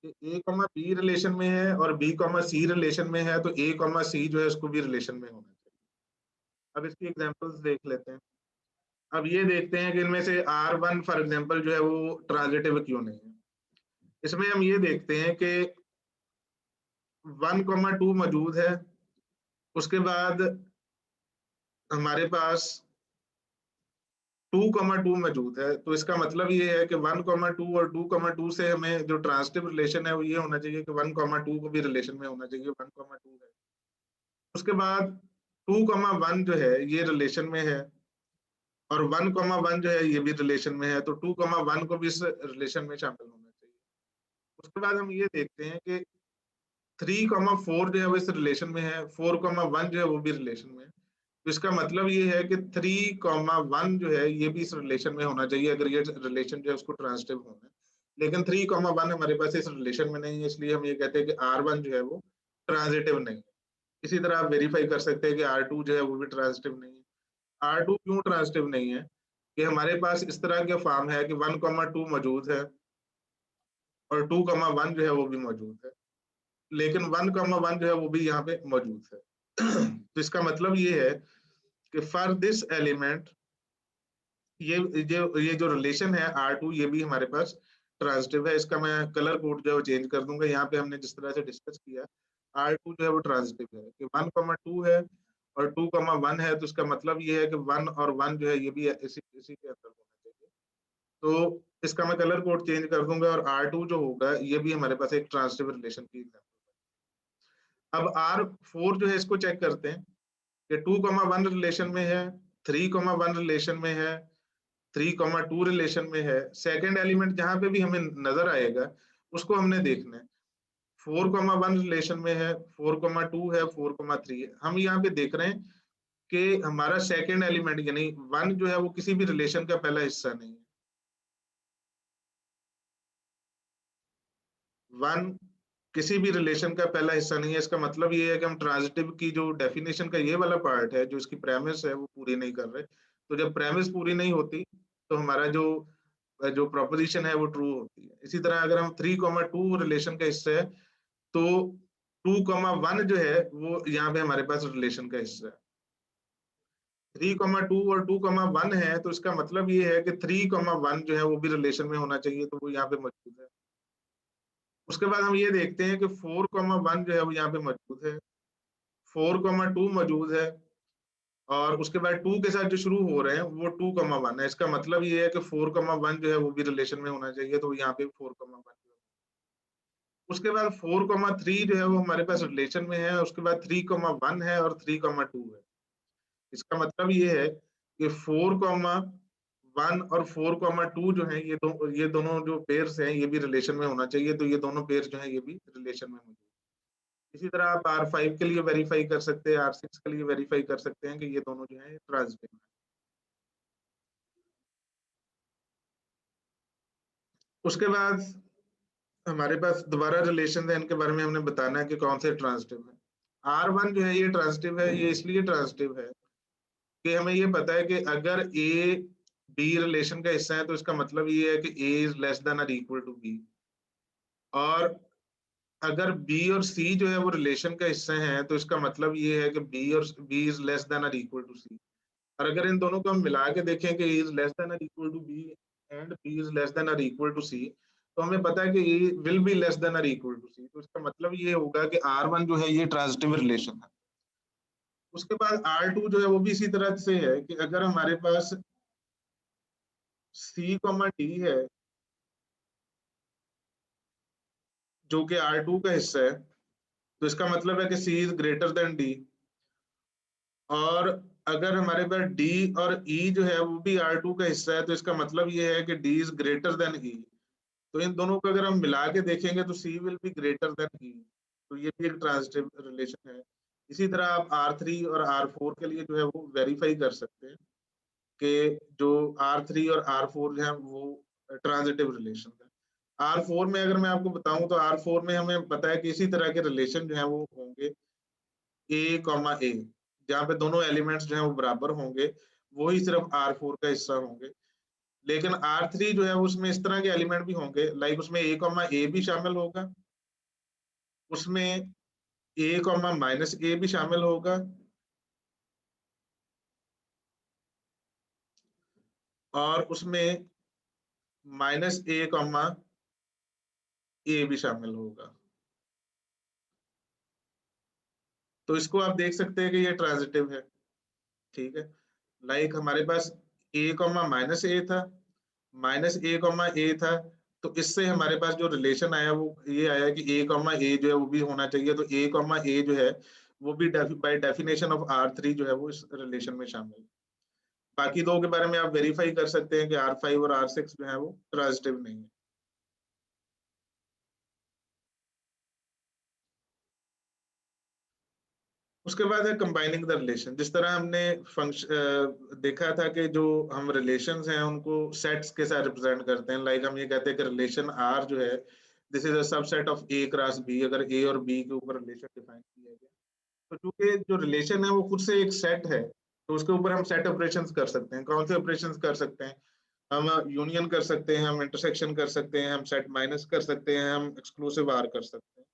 कि ए कॉमा बी रिलेशन में है और बी कॉमा सी रिलेशन में है, तो ए कॉमा सी जो है उसको भी रिलेशन में होना चाहिए। अब इसकी एग्जांपल्स देख लेते हैं। अब ये देखते हैं कि इनमें से R1 फॉर एग्जांपल जो है वो ट्रांजिटिव क्यों नहीं है। इसमें हम ये देखते हैं कि 1,2 मौजूद है, उसके बाद हमारे पास 2,2 मौजूद है, तो इसका मतलब ये है कि 1,2 और 2,2 से हमें जो ट्रांजिटिव रिलेशन है वो ये होना चाहिए कि 1,2 को भी रिलेशन में होना चाहिए, 1,2 है। उसके बाद 2,1 जो है ये रिलेशन में है और 1,1 जो है ये भी रिलेशन में है, तो 2,1 को भी इस रिलेशन में शामिल होना चाहिए। उसके बाद हम ये देखते हैं कि 3,4 जो है वो इस रिलेशन में है, 4,1 जो है वो भी रिलेशन में है। तो इसका मतलब ये है कि 3,1 जो है ये भी इस रिलेशन में होना चाहिए अगर ये रिलेशन जो है उसको ट्रांजिटिव होना है। लेकिन 3,1 हमारे पास इस रिलेशन में नहीं है, इसलिए हम ये कहते हैं कि R1 जो है वो ट्रांजिटिव नहीं है। इसी तरह आप वेरीफाई कर सकते हैं कि R2 जो है वो भी ट्रांजिटिव नहीं है। R2 क्यों ट्रांजिटिव नहीं है कि हमारे पास इस तरह के फॉर्म है कि 1,2 मौजूद है और 2,1 जो है वो भी मौजूद है, लेकिन 1,1 जो है वो भी यहाँ पे मौजूद है। तो इसका मतलब ये है कि फॉर दिस एलिमेंट ये जो रिलेशन है R2 ये भी हमारे पास ट्रांजिटिव है। इसका मैं कलर कोड जो है चेंज कर दूंगा। यहाँ पे हमने जिस तरह से डिस्कस किया R2 जो है वो ट्रांजिटिव है कि 1,2 है और 2,1 है, तो इसका मतलब ये है कि 1 और 1 जो है ये भी इसी इसी के अंदर होना चाहिए। तो इसका मैं कलर कोड चेंज कर दूंगा और R2 जो होगा ये भी हमारे पास एक ट्रांजिटिव रिलेशन की एग्जांपल है। अब R4 जो है इसको चेक करते हैं कि 2,1 रिलेशन में है, 3,1 रिलेशन में है, 3,2 रिलेशन में है। सेकंड एलिमेंट जहां पे भी हमें नजर आएगा उसको हमने देखना है। 4,1 रिलेशन में है, 4,2 है, 4,3 है। हम यहाँ पे देख रहे हैं कि हमारा सेकंड एलिमेंट यानी 1 जो है वो किसी भी रिलेशन का पहला हिस्सा नहीं है। 1 किसी भी रिलेशन का पहला हिस्सा नहीं है। इसका मतलब ये है कि हम ट्रांजिटिव की जो डेफिनेशन का ये वाला पार्ट है, जो इसकी प्रेमिस है वो पूरी नहीं कर रहे। तो जब प्रेमिस पूरी नहीं होती तो हमारा जो जो प्रोपोजिशन है वो ट्रू होती है। इसी तरह अगर हम 3,2 रिलेशन का हिस्सा है तो 2,1 जो है वो यहाँ पे हमारे पास रिलेशन का हिस्सा है। 3,2 और 2,1 है, तो इसका मतलब ये है कि 3,1 जो है वो भी रिलेशन में होना चाहिए, तो वो यहाँ पे मौजूद है। उसके बाद हम ये देखते हैं कि 4,1 जो है वो यहाँ पे मौजूद है, 4,2 मौजूद है और उसके बाद 2 के साथ जो शुरू हो रहे हैं वो 2,1 है। इसका मतलब ये है कि 4,1 जो है वो भी रिलेशन में होना चाहिए, तो यहाँ पे 4,1 उसके बाद 4,3 जो है वो हमारे पास रिलेशन में है। उसके बाद 3,1 है और 3,2 है। इसका मतलब ये है कि 4,1 और 4,2 जो है ये दोनों जो पेयर्स हैं ये भी रिलेशन में होना चाहिए, तो ये दोनों पेयर जो है ये भी रिलेशन में होंगे। इसी तरह आप R5 के लिए वेरीफाई कर सकते हैं, R6 के लिए वेरीफाई कर सकते हैं कि ये दोनों जो है ट्रांजिटिव है। उसके बाद हमारे पास दोबारा रिलेशन है, इनके बारे में हमने बताना है कि कौन से ट्रांजिटिव है। R1 जो है ये ट्रांजिटिव है। ये इसलिए ट्रांजिटिव है कि हमें ये पता है कि अगर ए बी रिलेशन का हिस्सा है तो इसका मतलब ये है कि ए इज लेस देन और इक्वल टू बी, और अगर बी और सी जो है वो रिलेशन का हिस्सा है तो इसका मतलब ये है कि बी इज लेस देन और इक्वल टू सी। और अगर इन दोनों को हम मिला के देखें कि ए इज लेस देन और equal to B and B is less than और इक्वल टू सी, तो हमें पता है कि A will be less than और इक्वल टू सी, तो इसका मतलब ये होगा कि R1 जो है ये ट्रांजिटिव रिलेशन है। उसके बाद R2 जो है वो भी इसी तरह से है कि अगर हमारे पास C, D है जो कि R2 का हिस्सा है, तो इसका मतलब है कि C is greater then D। और अगर हमारे पास D और E जो है वो भी R2 का हिस्सा है, तो इसका मतलब ये है कि D is greater then E। तो इन दोनों को अगर हम मिला के देखेंगे तो C will be greater than E, तो ये भी एक ट्रांजिटिव रिलेशन है। इसी तरह आप R3 और R4 के लिए जो है वो वेरीफाई कर सकते हैं कि जो R3 और R4 जो है वो ट्रांजिटिव रिलेशन है। R4 में अगर मैं आपको बताऊं तो R4 में हमें पता है कि इसी तरह के रिलेशन जो है वो होंगे A, जहाँ पे दोनों एलिमेंट्स जो है वो बराबर होंगे, वो ही सिर्फ R4 का हिस्सा होंगे। लेकिन R3 जो है उसमें इस तरह के एलिमेंट भी होंगे, लाइक उसमें a, भी शामिल होगा, उसमें a, माइनस a भी शामिल होगा, और उसमें माइनस a, a भी शामिल होगा। तो इसको आप देख सकते हैं कि ये ट्रांजिटिव है, ठीक है। लाइक हमारे पास a, माइनस a था, माइनस a, था, तो इससे हमारे पास जो रिलेशन आया वो ये आया कि a, जो है वो भी होना चाहिए, तो a, जो है वो भी बाय डेफिनेशन ऑफ R3 जो है वो इस रिलेशन में शामिल है। बाकी दो के बारे में आप वेरीफाई कर सकते हैं कि R5 और R6 जो है वो ट्रांजिटिव नहीं है। उसके बाद है कंबाइनिंग द रिलेशन। जिस तरह हमने फंक्शन देखा था कि जो हम रिलेशंस हैं उनको सेट्स के साथ रिप्रेजेंट करते हैं, लाइक हम ये कहते हैं कि रिलेशन R जो है this is a subset of A cross B, अगर A और B के ऊपर रिलेशन डिफाइन किया गया। तो चूंकि जो रिलेशन है वो खुद से एक सेट है, तो उसके ऊपर हम सेट ऑपरेशंस कर सकते हैं। कौन से ऑपरेशंस कर सकते हैं? हम यूनियन कर सकते हैं, हम इंटरसेक्शन कर सकते हैं, हम सेट माइनस कर सकते हैं, हम एक्सक्लूसिव आर कर सकते हैं।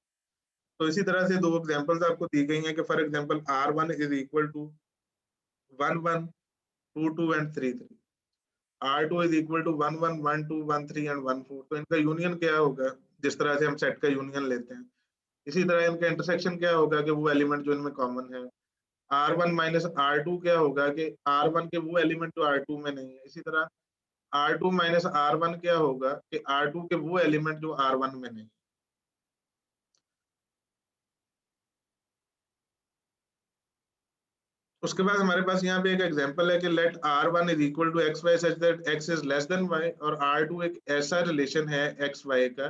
तो इसी तरह से दो एग्जांपल्स आपको दी गई हैं कि for example R1 is equal to 1 1 2 2 and 3 3, R2 is equal to 1 1 1 2 1 3 and 1 4। तो इनका यूनियन क्या होगा? जिस तरह से हम सेट का यूनियन लेते हैं, इसी तरह इनका इंटरसेक्शन क्या होगा कि वो एलिमेंट जो इनमें कॉमन है। R1 माइनस R2 क्या होगा कि R1 के वो एलिमेंट जो R2 में नहीं है। इसी तरह R2 माइनस R1 क्या होगा कि R2 के वो एलिमेंट जो R1 में नहीं है। उसके बाद हमारे पास यहाँ पे एक एग्जांपल है कि let R1 is equal to X Y such that x is less than y, और R2 एक ऐसा रिलेशन है एक्स वाई का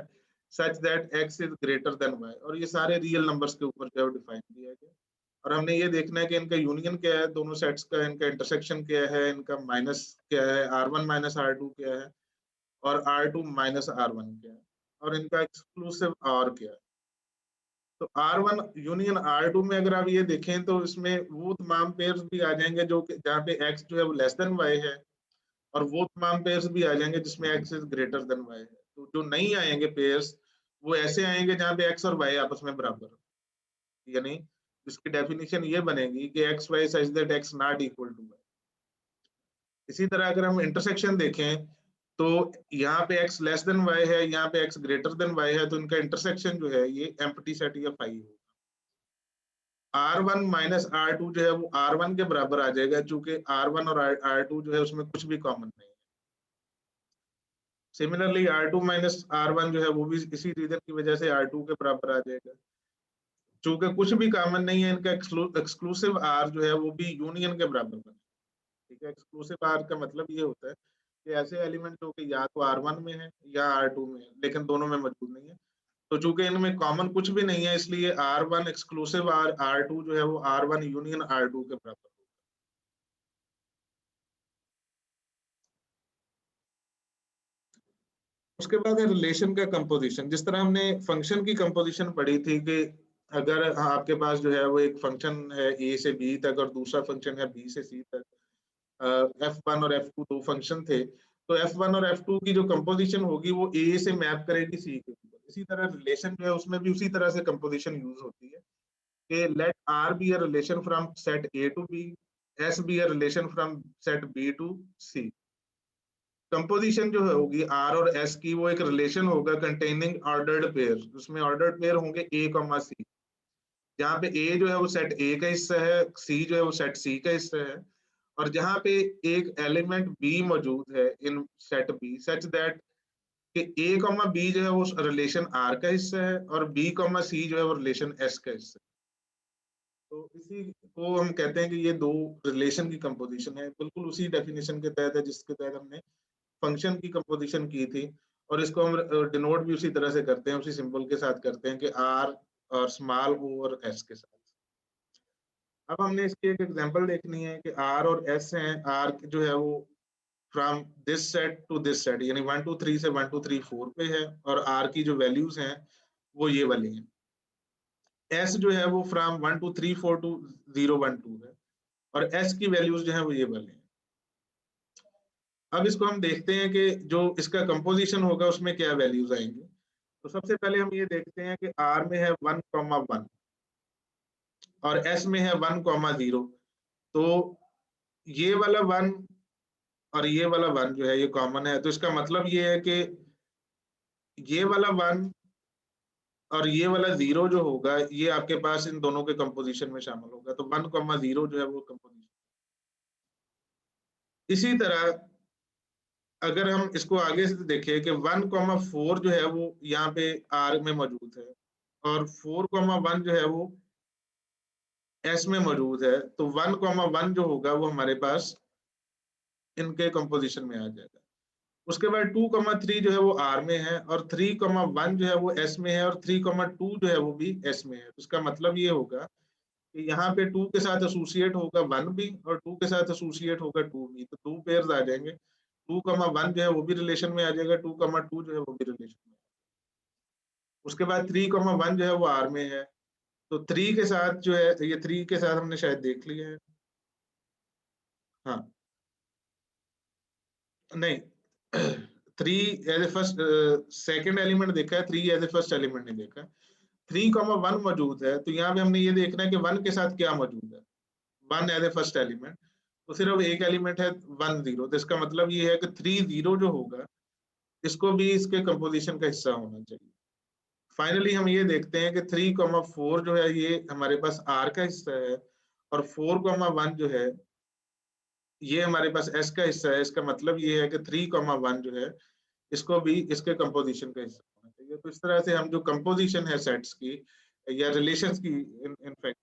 सच that x is greater then y, और ये सारे रियल नंबर्स के ऊपर जो है डिफाइन किया गया। और हमने ये देखना है कि इनका यूनियन क्या है दोनों सेट्स का, इनका इंटरसेक्शन क्या है, इनका माइनस क्या है, R1 माइनस R2 क्या है, और R2 माइनस R1 क्या है, और इनका एक्सक्लूसिव R क्या है। तो R1 यूनियन R2 में अगर आप ये देखें तो इसमें वो तमाम पेयर्स भी आ जाएंगे जो कि जहाँ पे x जो है वो लेस देन y है, और वो तमाम पेयर्स भी आ जाएंगे जिसमें x is greater then y है। तो जो नहीं आएंगे पेयर्स वो ऐसे आएंगे जहाँ पे x और y आपस में बराबर हो, यानी इसकी डेफिनेशन ये बनेगी कि X Y such that X not equal to Y. इसी तरह अगर हम इंटरसेक्शन देखें तो यहाँ पे x लेस देन y है, यहाँ पे x ग्रेटर देन y है, तो इनका इंटरसेक्शन जो है ये एम्प्टी सेट या फाई होगा। R1 माइनस R2 जो है वो R1 के बराबर आ जाएगा, चूंकि R1 और R2 जो है उसमें कुछ भी कॉमन नहीं है। सिमिलरली R2 माइनस R1 जो है वो भी इसी रीजन की वजह से R2 के बराबर आ जाएगा, चूंकि कुछ भी कॉमन नहीं है। इनका एक्सक्लूसिव R जो है वो भी यूनियन के बराबर बने। ठीक है, एक्सक्लूसिव R का मतलब ये होता है कि ऐसे एलिमेंट जो कि या तो R1 में है या R2 में है, लेकिन दोनों में मौजूद नहीं है। तो चूंकि इनमें कॉमन कुछ भी नहीं है, इसलिए R1 एक्सक्लूसिव R2 जो है वो R1 यूनियन R2 के बराबर। उसके बाद है रिलेशन का कंपोजिशन। जिस तरह हमने फंक्शन की कंपोजिशन पढ़ी थी कि अगर आपके पास जो है वो एक फंक्शन है ए से बी तक और दूसरा फंक्शन है बी से सी तक, F1 और F2 दो फंक्शन थे, तो F1 और F2 की जो कंपोजिशन होगी वो ए से मैप करेगी सी के ऊपर। इसी तरह रिलेशन जो है उसमें भी उसी तरह से कंपोजिशन यूज होती है कि let R be a relation from set A to B, S be a relation from set B to C। Composition जो होगी आर और एस की वो एक रिलेशन होगा कंटेनिंग ऑर्डर्ड पेयर। उसमें ऑर्डर्ड पेयर होंगे A, C, जहाँ पे ए जो है वो सेट ए का हिस्सा है, सी जो है वो सेट सी का हिस्सा है, और जहाँ पे एक एलिमेंट बी मौजूद है in set B such that कि A, B जो है वो रिलेशन आर का हिस्सा है और B, C जो है वो रिलेशन एस का हिस्सा है। तो इसी को हम कहते हैं कि ये दो रिलेशन की कंपोजिशन है, बिल्कुल उसी डेफिनेशन के तहत है जिसके तहत हमने फंक्शन की कंपोजिशन की थी। और इसको हम डिनोट भी उसी तरह से करते हैं, उसी सिंबल के साथ करते हैं कि आर और स्मॉल ओ और एस के साथ। अब हमने इसकी एक एग्जांपल देखनी है कि आर और एस हैं। आर जो है वो from this set to this set, यानी 1 2 3 से 1 2 3 4 पे है, और आर की जो वैल्यूज हैं वो ये वाली हैं। एस जो है वो फ्रॉम 1 2 3 4 टू 0 1 2 है, और एस की वैल्यूज जो है वो ये वाली हैं। अब इसको हम देखते हैं कि जो इसका कंपोजिशन होगा उसमें क्या वैल्यूज आएंगे। तो सबसे पहले हम ये देखते हैं कि R में है 1,1 और S में है 1,0। तो ये वाला 1 और ये वाला 1 जो है ये कॉमन है, तो इसका मतलब ये है कि ये वाला 1 और ये वाला 0 जो होगा ये आपके पास इन दोनों के कंपोजिशन में शामिल होगा। तो 1,0 जो है वो कंपोजिशन। इसी तरह अगर हम इसको आगे से देखें कि 1,4 जो है वो यहाँ पे R में मौजूद है और 4,1 जो है वो S में मौजूद है, तो 1,1 जो होगा वो हमारे पास इनके कंपोजिशन में आ जाएगा। उसके बाद 2,3 जो है वो R में है और 3,1 जो है वो S में है और 3,2 जो है वो भी S में है। उसका मतलब ये होगा कि यहाँ पे 2 के साथ एसोसिएट होगा 1 भी और 2 के साथ एसोसिएट होगा 2 भी, तो 2 पेयर्स आ जाएंगे। 2,1 जो है वो भी रिलेशन में आ जाएगा, 2,2 जो है वो भी रिलेशन में। उसके बाद 3,1 जो है वो R में है, तो 3 के साथ जो है ये 3 के साथ हमने शायद देख लिया है। हाँ नहीं 3 as A first second element देखा है, 3 एज ए फर्स्ट एलिमेंट नहीं देखा। 3,1 मौजूद है, तो यहाँ पे हमने ये देखना है कि 1 के साथ क्या मौजूद है। 1 एज ए फर्स्ट एलिमेंट, तो सिर्फ एक एलिमेंट है 1 0, तो इसका मतलब ये है कि 3 0 जो होगा इसको भी इसके कंपोजिशन का हिस्सा होना चाहिए। फाइनली हम ये देखते हैं कि 3,4 जो है ये हमारे पास R का हिस्सा है और 4,1 जो है ये हमारे पास S का हिस्सा है। इसका मतलब ये है कि 3,1 जो है इसको भी इसके कंपोजिशन का हिस्सा होना चाहिए। तो इस तरह से हम जो कंपोजिशन है सेट्स की या रिलेशंस की इनफैक्ट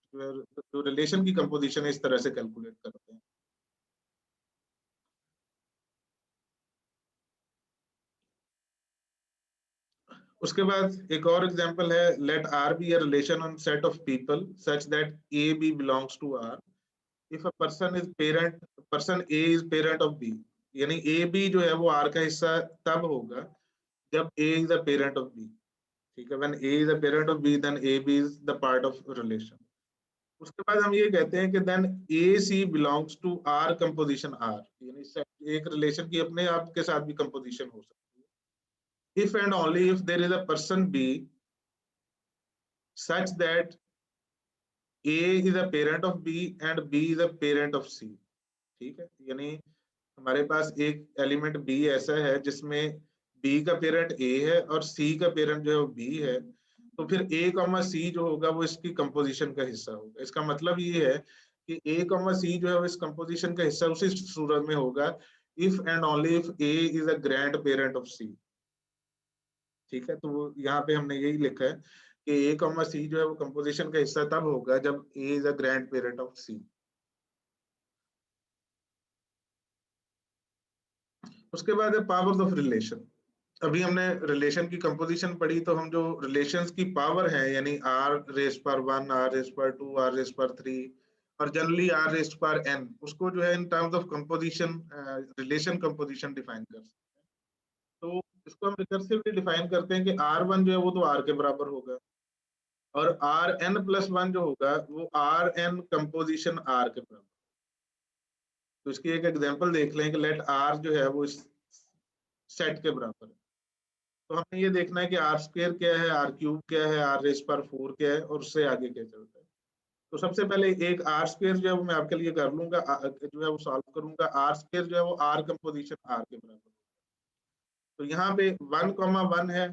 जो रिलेशन की कंपोजिशन है इस तरह से कैलकुलेट करते हैं। उसके बाद एक और एग्जांपल है, let R be a relation on set of people such that A B belongs to R if a person A is parent of B। यानी A B जो है वो R का हिस्सा तब होगा जब A is the parent of B। ठीक है, when A is the parent of B then A B is the part of relation. उसके बाद हम ये कहते हैं कि then A C belongs to R composition R, यानी एक रिलेशन की अपने आप के साथ भी कंपोजिशन हो सकती है if and only if there is a person B such that A is a parent of B and B is a parent of C। ठीक है, यानी हमारे पास एक एलिमेंट B ऐसा है जिसमें B का पेरेंट A है और C का पेरेंट जो है वो B है, तो फिर A, C जो होगा वो इसकी कंपोजिशन का हिस्सा होगा। इसका मतलब ये है कि A, C जो है वो इस कंपोजिशन का हिस्सा उसी सूरत में होगा if and only if A is a grand parent of C। ठीक है, तो यहाँ पे हमने यही लिखा है कि A, C जो है वो कंपोजिशन का हिस्सा तब होगा जब A is a grand parent of C। उसके बाद है पावर्स ऑफ रिलेशन। अभी हमने रिलेशन की कंपोजिशन पढ़ी, तो हम जो रिलेशंस की पावर है यानी R⁻1, R⁻2, R⁻3 और जनरली R⁻n, उसको जो है in terms of composition relation composition define कर सकते हैं। तो इसको हम रिकर्सिवली डिफाइन करते हैं कि R1 जो है वो तो R के बराबर होगा और Rn+1 जो होगा वो Rn कंपोजिशन R के बराबर। तो इसकी एक एग्जांपल देख लें कि लेट R जो है वो इस सेट के बराबर है। तो हमें ये देखना है कि R² क्या है, R³ क्या है, R⁻4 क्या है और उससे आगे क्या चलता है। तो सबसे पहले एक R² जो है वो मैं आपके लिए कर लूंगा, जो है वो सॉल्व करूंगा। R² जो है वो R कंपोजिशन R के बराबर। तो यहाँ पे 1,1 है,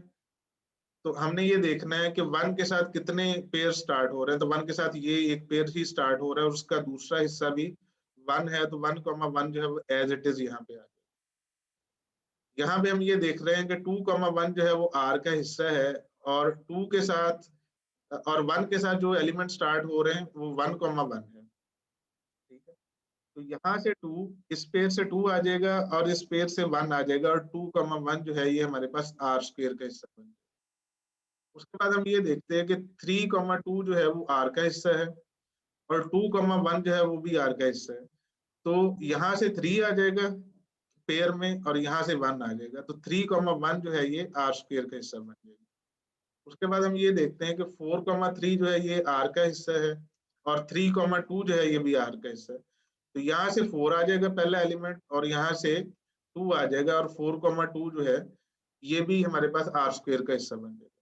तो हमने ये देखना है कि 1 के साथ कितने पेयर स्टार्ट हो रहे हैं। तो 1 के साथ ये एक पेयर ही स्टार्ट हो रहा है और उसका दूसरा हिस्सा भी 1 है, तो 1,1 जो है वो एज इट इज यहाँ पे आ जाए। यहाँ पे हम ये देख रहे हैं कि 2,1 जो है वो R का हिस्सा है और 2 के साथ और 1 के साथ जो एलिमेंट स्टार्ट हो रहे हैं वो 1,1 है। ठीक है, तो यहाँ से 2 इस पेयर से 2 आ जाएगा और इस पेयर से 1 आ जाएगा और 2,1 जो है ये हमारे पास R² का हिस्सा बन जाएगा। उसके बाद हम ये देखते हैं कि 3,2 जो है वो R का हिस्सा है और 2,1 जो है वो भी R का हिस्सा है। तो यहाँ से 3 आ जाएगा पेयर में और यहाँ से 1 आ जाएगा, तो 3,1 जो है ये R² का हिस्सा बन जाएगा। उसके बाद हम ये देखते हैं कि 4,3 जो है ये R का हिस्सा है और 3,2 जो है ये भी R का हिस्सा है। तो यहाँ से 4 आ जाएगा पहला एलिमेंट और यहाँ से 2 आ जाएगा और 4,2 जो है ये भी हमारे पास आर स्क्वायर का हिस्सा बन जाएगा।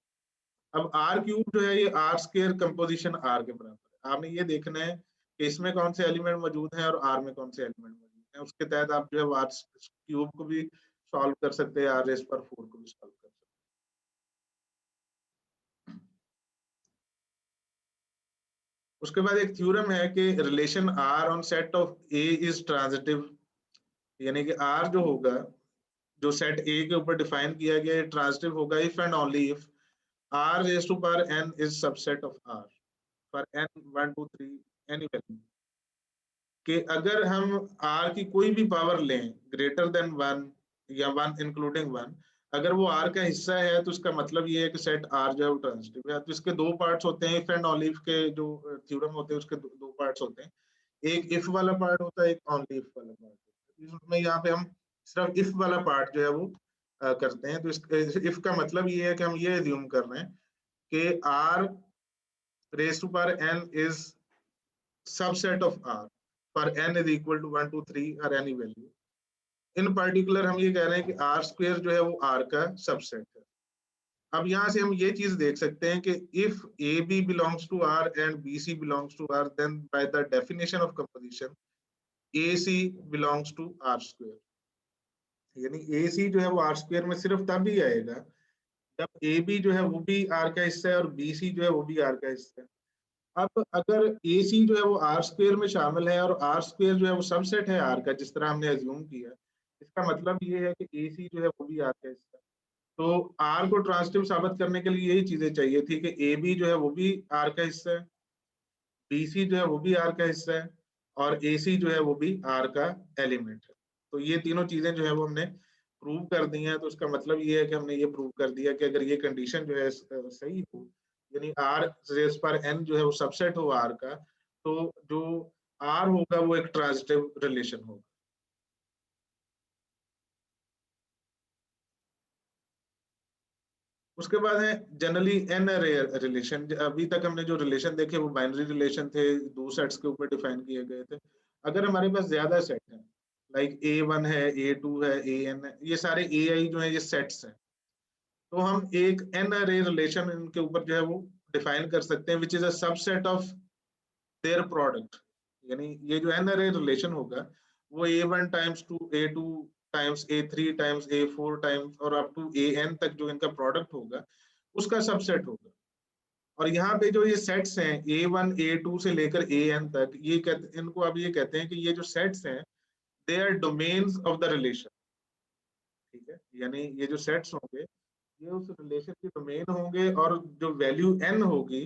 अब आर क्यूब जो है ये आर स्क्वायर कंपोजिशन आर के बराबर है। आपने ये देखना है कि इसमें कौन से एलिमेंट मौजूद हैं और आर में कौन से एलिमेंट मौजूद हैं, उसके तहत आप जो है आर क्यूब को भी सॉल्व कर सकते हैं, आर रेज़ पर 4 को भी सॉल्व कर सकते हैं। उसके बाद एक थ्योरम है कि relation R on set of A is transitive, यानी कि आर जो होगा जो सेट ए के ऊपर डिफाइन किया गया है ट्रांजिटिव होगा if and only if R raise to power N is subset of R for N 1 2 3 any value, कि अगर हम आर की कोई भी पावर लें ग्रेटर देन 1 या 1 इंक्लूडिंग 1, अगर वो आर का हिस्सा है तो उसका मतलब ये है कि सेट आर जो है वो ट्रांजिटिव है। तो इसके दो पार्ट्स होते हैं, इफ एंड ओनली इफ के जो थ्योरम होते हैं उसके दो पार्ट्स होते हैं, एक इफ वाला पार्ट होता है, एक ओनली इफ वाला पार्ट होता है। इसमें यहाँ पे हम सिर्फ इफ वाला पार्ट जो है वो करते हैं। तो इस इफ का मतलब ये है कि हम ये एज्यूम कर रहे हैं कि R raise to power N is subset of R for n is equal to 1 2 3 or any value। In particular हम ये कह रहे हैं कि आर स्क्वायर जो है वो आर का सबसेट है। अब यहाँ से हम ये चीज देख सकते हैं कि if a b belongs to R and b c belongs to R, then by the definition of composition a c belongs to R square. यानी ए सी जो है वो आर स्क्वायर में सिर्फ तब ही आएगा जब ए बी जो है वो भी आर का हिस्सा है और बी सी जो है वो भी आर का हिस्सा है। अब अगर ए सी जो है वो आर स्क्वायर में शामिल है और आर स्क्वायर जो है वो सबसेट है आर का, जिस तरह हमने अज्यूम किया, इसका मतलब ये है कि ए सी जो है वो भी आर का हिस्सा है। तो आर को ट्रांजिटिव साबित करने के लिए यही चीजें चाहिए थी कि ए बी जो है वो भी आर का हिस्सा है, बी सी जो है वो भी आर का हिस्सा है और ए सी जो है वो भी आर का एलिमेंट है। तो ये तीनों चीजें जो है वो हमने प्रूव कर दी हैं। तो उसका मतलब ये है कि हमने ये प्रूव कर दिया कि अगर ये कंडीशन जो है सही हो, यानी आर रेज़ पर एन जो है वो सबसेट हो आर का, तो जो आर होगा वो एक ट्रांजिटिव रिलेशन होगा। उसके बाद है जनरली एन अरे रिलेशन। अभी तक हमने जो रिलेशन देखे वो बाइनरी रिलेशन थे, दो सेट्स के ऊपर डिफाइन किए गए थे। अगर हमारे पास ज्यादा सेट है, लाइक A1 है, A2 है, AN है, ये सारे AI जो है ये सेट्स हैं, तो हम एक एन अरे रिलेशन इनके ऊपर जो है वो डिफाइन कर सकते हैं, which is a subset of their product. यानी ये जो एन अरे रिलेशन होगा वो A1 times to A2 times A3 times A4 times और अप टू AN तक जो इनका प्रोडक्ट होगा उसका सबसेट होगा। और यहाँ पे जो ये सेट्स हैं A1 A2 से लेकर AN तक, ये कहते इनको अब ये कहते हैं कि ये जो सेट्स हैं they are domains of the relation. ठीक है, यानी ये जो सेट्स होंगे ये उस रिलेशन की डोमेन होंगे और जो वैल्यू n होगी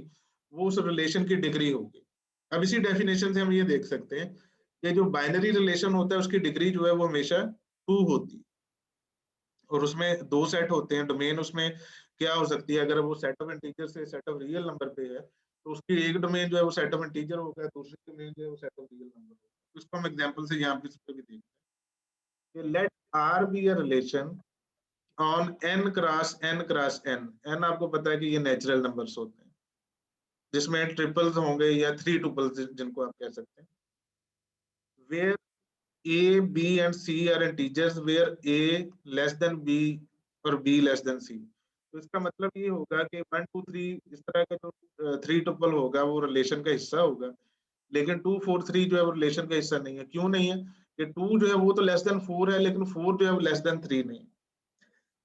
वो उस रिलेशन की डिग्री होगी। अब इसी डेफिनेशन से हम ये देख सकते हैं कि जो बाइनरी रिलेशन होता है उसकी डिग्री जो है वो हमेशा 2 होती है और उसमें दो सेट होते हैं। डोमेन उसमें क्या हो सकती है, अगर वो सेट ऑफ इंटीजर से सेट ऑफ रियल नंबर पे है तो उसकी एक डोमेन जो है वो सेट ऑफ इंटीजर होगा, दूसरी डोमेन जो है वो सेट ऑफ रियल नंबर होगा। इसको हम एग्जांपल से यहाँ पे भी देखते हैं। Let R be a relation on n cross n cross n। n आपको पता है कि ये नेचुरल नंबर्स होते हैं जिसमें ट्रिपल्स होंगे या 3 टुपल्स जिनको आप कह सकते हैं, where a b and c are integers where a less than b और b less than c। तो इसका मतलब ये होगा कि 1 2 3 इस तरह का जो 3 टुपल होगा वो रिलेशन का हिस्सा होगा, लेकिन 2 4 3 जो है वो रिलेशन का हिस्सा नहीं है। क्यों नहीं है? कि 2 जो है वो तो लेस देन 4 है लेकिन 4 जो है वो लेस देन 3 नहीं है।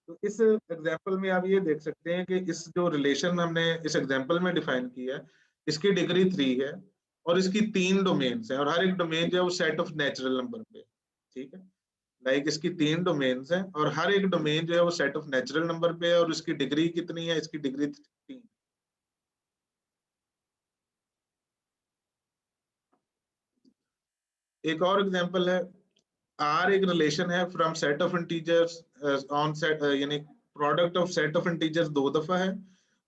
तो इस एग्जाम्पल में आप ये देख सकते हैं कि इस जो रिलेशन हमने इस एग्जाम्पल में डिफाइन किया है इसकी डिग्री 3 है और इसकी 3 डोमेन्स हैं और हर एक डोमेन जो है वो सेट ऑफ नेचुरल नंबर पे। ठीक है, लाइक इसकी 3 डोमेन्स हैं और हर एक डोमेन जो है वो सेट ऑफ नेचुरल नंबर पे है और इसकी डिग्री कितनी है? इसकी डिग्री 3। एक और एग्जाम्पल है, आर एक रिलेशन है from set of integers on set, यानी product of set of integers 2 दफा है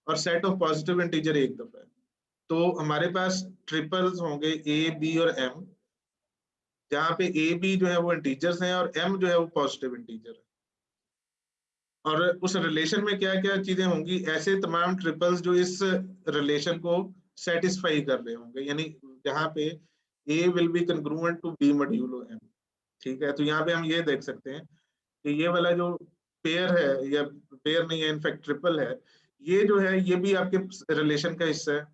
और सेट ऑफ पॉजिटिव इंटीजर 1 दफा है। तो हमारे पास ट्रिपल्स होंगे ए बी और एम, जहाँ पे ए बी जो है वो इंटीजर्स हैं और एम जो है वो पॉजिटिव इंटीजर है। और उस रिलेशन में क्या क्या चीजें होंगी? ऐसे तमाम ट्रिपल्स जो इस रिलेशन को सेटिस्फाई कर रहे होंगे, यानी जहाँ पे A will be congruent to B modulo M. ठीक है, तो यहाँ पे हम ये देख सकते हैं कि ये वाला जो पेयर है, या पेयर नहीं है इनफैक्ट ट्रिपल है, ये जो है ये भी आपके रिलेशन का हिस्सा है,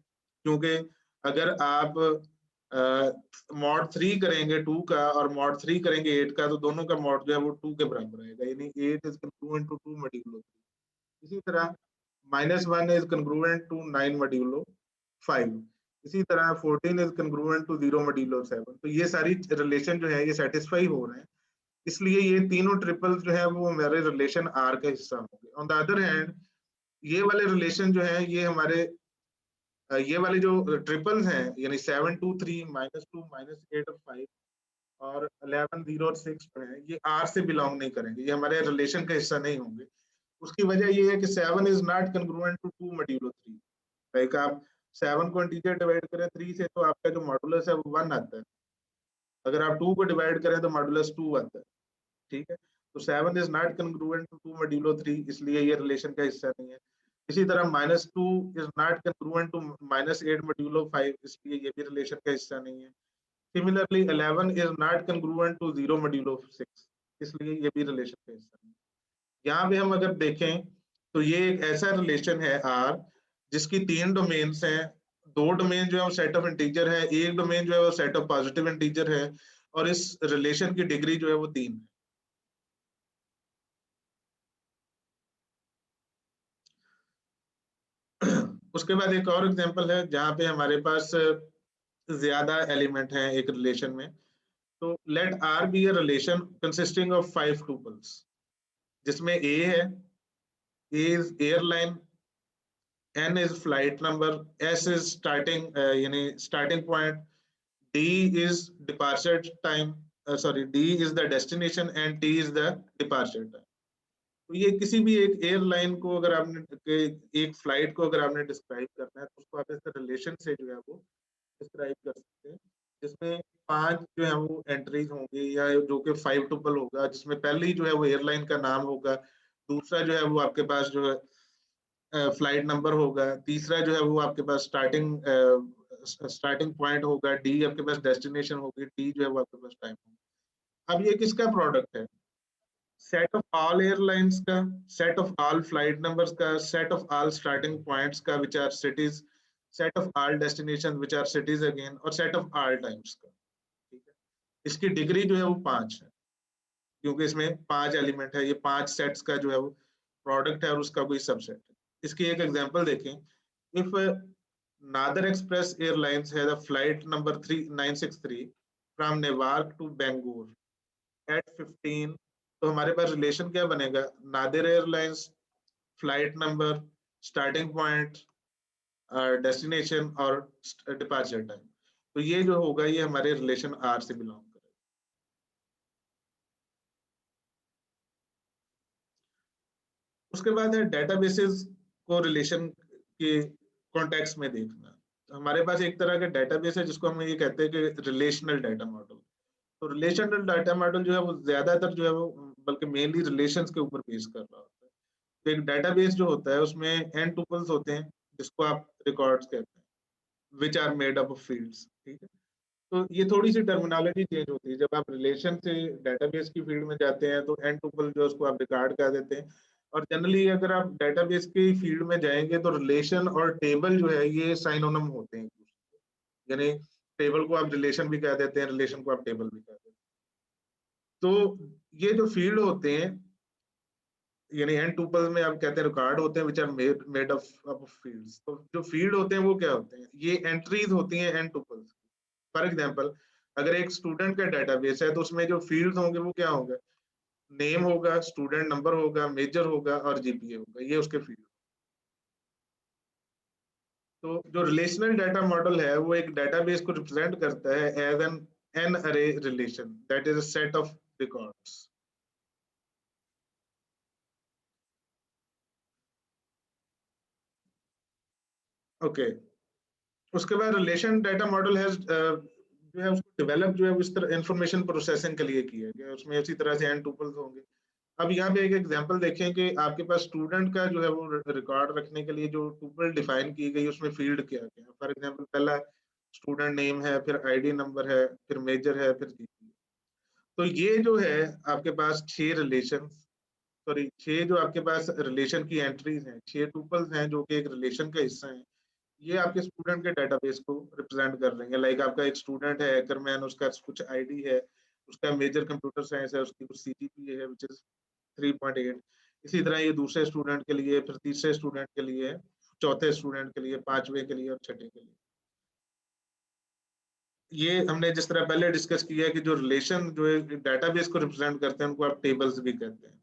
क्योंकि अगर आप मॉड 3 करेंगे 2 का और मॉड 3 करेंगे 8 का, तो दोनों का मॉड जो है वो 2 के बराबर आएगा, यानी 8 इज congruent to 2 modulo 3। इसी तरह -1 इज congruent to 9 modulo 5। इसी तरह 14 इज congruent to 0 modulo 7। तो ये सारी रिलेशन जो है ये सेटिस्फाई हो रहे हैं, इसलिए ये तीनों ट्रिपल जो है वो हमारे रिलेशन आर का हिस्सा होंगे। ऑन द अदर हैंड ये वाले रिलेशन जो है ये हमारे ये वाले जो ट्रिपल्स हैं, यानी 7 2 3 -2 -8 और 5 और 11 0 और 6 जो है, ये आर से बिलोंग नहीं करेंगे, ये हमारे रिलेशन का हिस्सा नहीं होंगे। उसकी वजह ये है कि 7 is not congruent to 2 modulo 3। Like आप 7 को इंटीजर डिवाइड करें 3 से, तो आपका जो मॉडुलस है वो 1 आता है। अगर आप 2 को डिवाइड करें तो मॉडुलस 2 आता है। ठीक है, तो 7 is not congruent to 2 modulo 3, इसलिए ये रिलेशन का हिस्सा नहीं है। इसी तरह -2 is not congruent to -8 modulo 5, इसलिए ये भी रिलेशन का हिस्सा नहीं है। Similarly 11 is not congruent to 0 modulo 6, इसलिए ये भी रिलेशन का हिस्सा नहीं है। यहाँ पे हम अगर देखें तो ये एक ऐसा रिलेशन है आर जिसकी 3 डोमेन्स हैं। 2 डोमेन जो है वो सेट ऑफ इंटीजर है, एक डोमेन जो है वो सेट ऑफ पॉजिटिव इंटीजर है, और इस रिलेशन की डिग्री जो है वो 3 है। उसके बाद एक और एग्जांपल है जहां पे हमारे पास ज्यादा एलिमेंट हैं एक रिलेशन में। तो let R be a relation consisting of 5 tuples, जिसमें ए है, A is airline, N is flight number, S is starting यानी starting point, D is departure time, sorry D is the destination and T is the departure time. तो ये किसी भी एक airline को अगर आपने एक फ्लाइट को अगर आपने डिस्क्राइब करना है, तो उसको आप इस रिलेशन से जो है वो डिस्क्राइब कर सकते हैं, जिसमें 5 जो है वो एंट्रीज होंगी, या जो कि 5 टुपल होगा, जिसमें पहली जो है वो एयरलाइन का नाम होगा, दूसरा जो है वो आपके पास जो है फ्लाइट नंबर होगा, तीसरा जो है वो आपके पास स्टार्टिंग पॉइंट होगा, डी आपके पास डेस्टिनेशन होगी, टी जो है वो आपके पास टाइम होगा। अब ये किसका प्रोडक्ट है? सेट ऑफ ऑल एयरलाइंस का, set of all flight numbers का, set of all starting points का which are cities, set of all destination which are cities again, और सेट ऑफ ऑल टाइम्स का। ठीक है, इसकी डिग्री जो है वो 5 है, क्योंकि इसमें 5 एलिमेंट है, ये 5 सेट्स का जो है वो प्रोडक्ट है और उसका कोई सबसेट है। इसकी एक एग्जांपल देखें। इफ नादर एक्सप्रेस एयरलाइंस है the flight number 3963 from Newark to Bengaluru at 15, तो हमारे पास रिलेशन क्या बनेगा? Nadir airlines, flight number, starting point, destination और डिपार्चर टाइम। तो ये जो होगा ये हमारे रिलेशन आर से बिलोंग करेगा। उसके बाद है डेटाबेसेस को रिलेशन के कॉन्टेक्स्ट में देखना। तो हमारे पास एक तरह का डेटाबेस है जिसको हम ये कहते हैं कि रिलेशनल डाटा मॉडल। तो रिलेशनल डाटा मॉडल जो है वो ज्यादातर जो है वो बल्कि मेनली रिलेशंस के ऊपर बेस कर रहा होता है। तो एक डेटाबेस जो होता है उसमें एन टुपल्स होते हैं जिसको आप रिकॉर्ड्स कहते हैं, which are made up of fields. ठीक है, तो ये थोड़ी सी टर्मिनोलॉजी चेंज होती है। जब आप रिलेशन से डेटाबेस की फील्ड में जाते हैं तो एन टुपल जो है उसको आप रिकॉर्ड कर देते हैं, और जनरली अगर आप डेटाबेस की फील्ड में जाएंगे तो रिलेशन और टेबल जो है ये साइनोनिम होते हैं, यानी टेबल को आप रिलेशन भी कह देते हैं, रिलेशन को आप टेबल भी कह देते हैं। तो ये जो फील्ड होते हैं, यानी एन टुपल में आप कहते हैं रिकॉर्ड होते हैं which are made of fields. तो जो फील्ड होते हैं वो क्या होते हैं? ये एंट्रीज होती हैं एन टुपल्स। फॉर एग्जांपल, अगर एक स्टूडेंट का डेटाबेस है तो उसमें जो फील्ड्स होंगे वो क्या होंगे? नेम होगा, स्टूडेंट नंबर होगा, मेजर होगा और जीपीए होगा, ये उसके फील्ड। तो जो रिलेशनल डाटा मॉडल है वो एक डेटाबेस को रिप्रेजेंट करता है as an ary relation that is a set of records. Okay, उसके बाद रिलेशन डाटा मॉडल है जो है उसको डेवलप जो है इस तरह इंफॉर्मेशन प्रोसेसिंग के लिए किया गया, उसमें उसी तरह से एन टुपल्स होंगे। अब यहाँ पे एक एग्जांपल देखें कि आपके पास स्टूडेंट का जो है वो रिकॉर्ड रखने के लिए जो टुपल डिफाइन की गई उसमें फील्ड क्या क्या है। फॉर एग्जांपल, पहला स्टूडेंट नेम है, फिर आईडी नंबर है, फिर मेजर है, फिर जीपीए। तो ये जो है आपके पास 6 रिलेशन सॉरी 6 जो आपके पास रिलेशन की एंट्रीज हैं, 6 टुपल्स हैं जो कि एक रिलेशन का हिस्सा हैं, ये आपके स्टूडेंट के डेटाबेस को रिप्रेजेंट कर रहे हैं। लाइक आपका एक स्टूडेंट है हैकरमैन, उसका कुछ आईडी है, उसका मेजर कंप्यूटर साइंस है, उसकी कुछ सीजीपीए है व्हिच इज 3.8। इसी तरह ये दूसरे स्टूडेंट के लिए, फिर तीसरे स्टूडेंट के लिए, चौथे स्टूडेंट के लिए, पांचवे के लिए और छठे के लिए। ये हमने जिस तरह पहले डिस्कस किया कि जो रिलेशन जो है डेटाबेस को रिप्रेजेंट करते हैं उनको आप टेबल्स भी कहते हैं।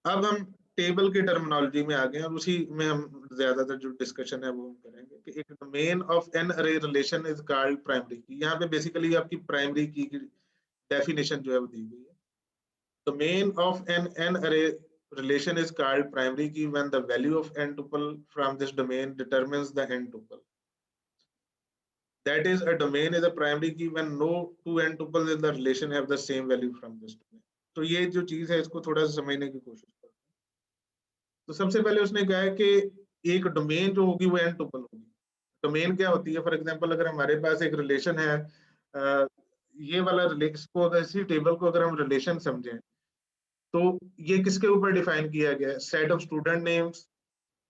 अब हम टेबल की टर्मिनोलॉजी में आ गए और उसी में हम ज्यादातर जो डिस्कशन है वो हम करेंगे कि एक domain of N ary relation is called primary की। यहाँ पे बेसिकली आपकी प्राइमरी की डेफिनेशन जो है वो दी गई है। डोमेन ऑफ एन अरे relation is called primary key when the value of n tuple from this domain determines the n tuple. That is, a domain is a primary key when no two n tuples in the relation have the same value from this domain. तो ये जो चीज है इसको थोड़ा सा समझने की कोशिश करते हैं। तो सबसे पहले उसने कहा है कि एक डोमेन जो होगी वो n टुपल होगी। डोमेन क्या होती है? फॉर एग्जांपल अगर हमारे पास एक रिलेशन है, ये वाला इसको इसी टेबल को अगर हम रिलेशन समझें तो ये किसके ऊपर डिफाइन किया गया है? Set of student names,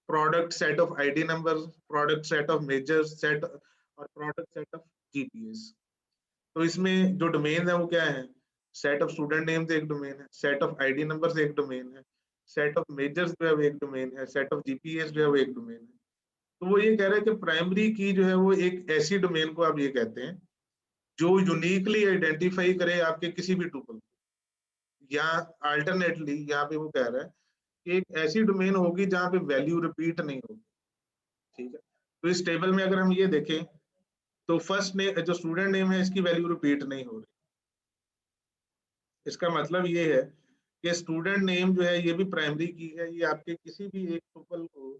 product set of ID numbers, product set of measures set और प्रोडक्ट सेट ऑफ जीपीएस। तो इसमें जो डोमेन है वो क्या है? सेट ऑफ स्टूडेंट नेम्स एक डोमेन है, सेट ऑफ आईडी नंबर्स एक डोमेन है, सेट ऑफ मेजर्स जो है वो एक डोमेन है, सेट ऑफ जीपीएस जो है वो एक डोमेन है। तो वो ये कह रहे हैं कि प्राइमरी की जो है वो एक ऐसी डोमेन को आप ये कहते हैं जो यूनिकली आइडेंटिफाई करे आपके किसी भी टुपल को, या अल्टरनेटली यहाँ पे वो कह रहा है कि एक ऐसी डोमेन होगी जहाँ पे वैल्यू रिपीट नहीं होगी। ठीक है, तो इस टेबल में अगर हम ये देखें तो फर्स्ट ने जो स्टूडेंट नेम है इसकी वैल्यू रिपीट नहीं हो रही। इसका मतलब ये है कि स्टूडेंट नेम जो है ये भी प्राइमरी की है, ये आपके किसी भी एक टुपल को,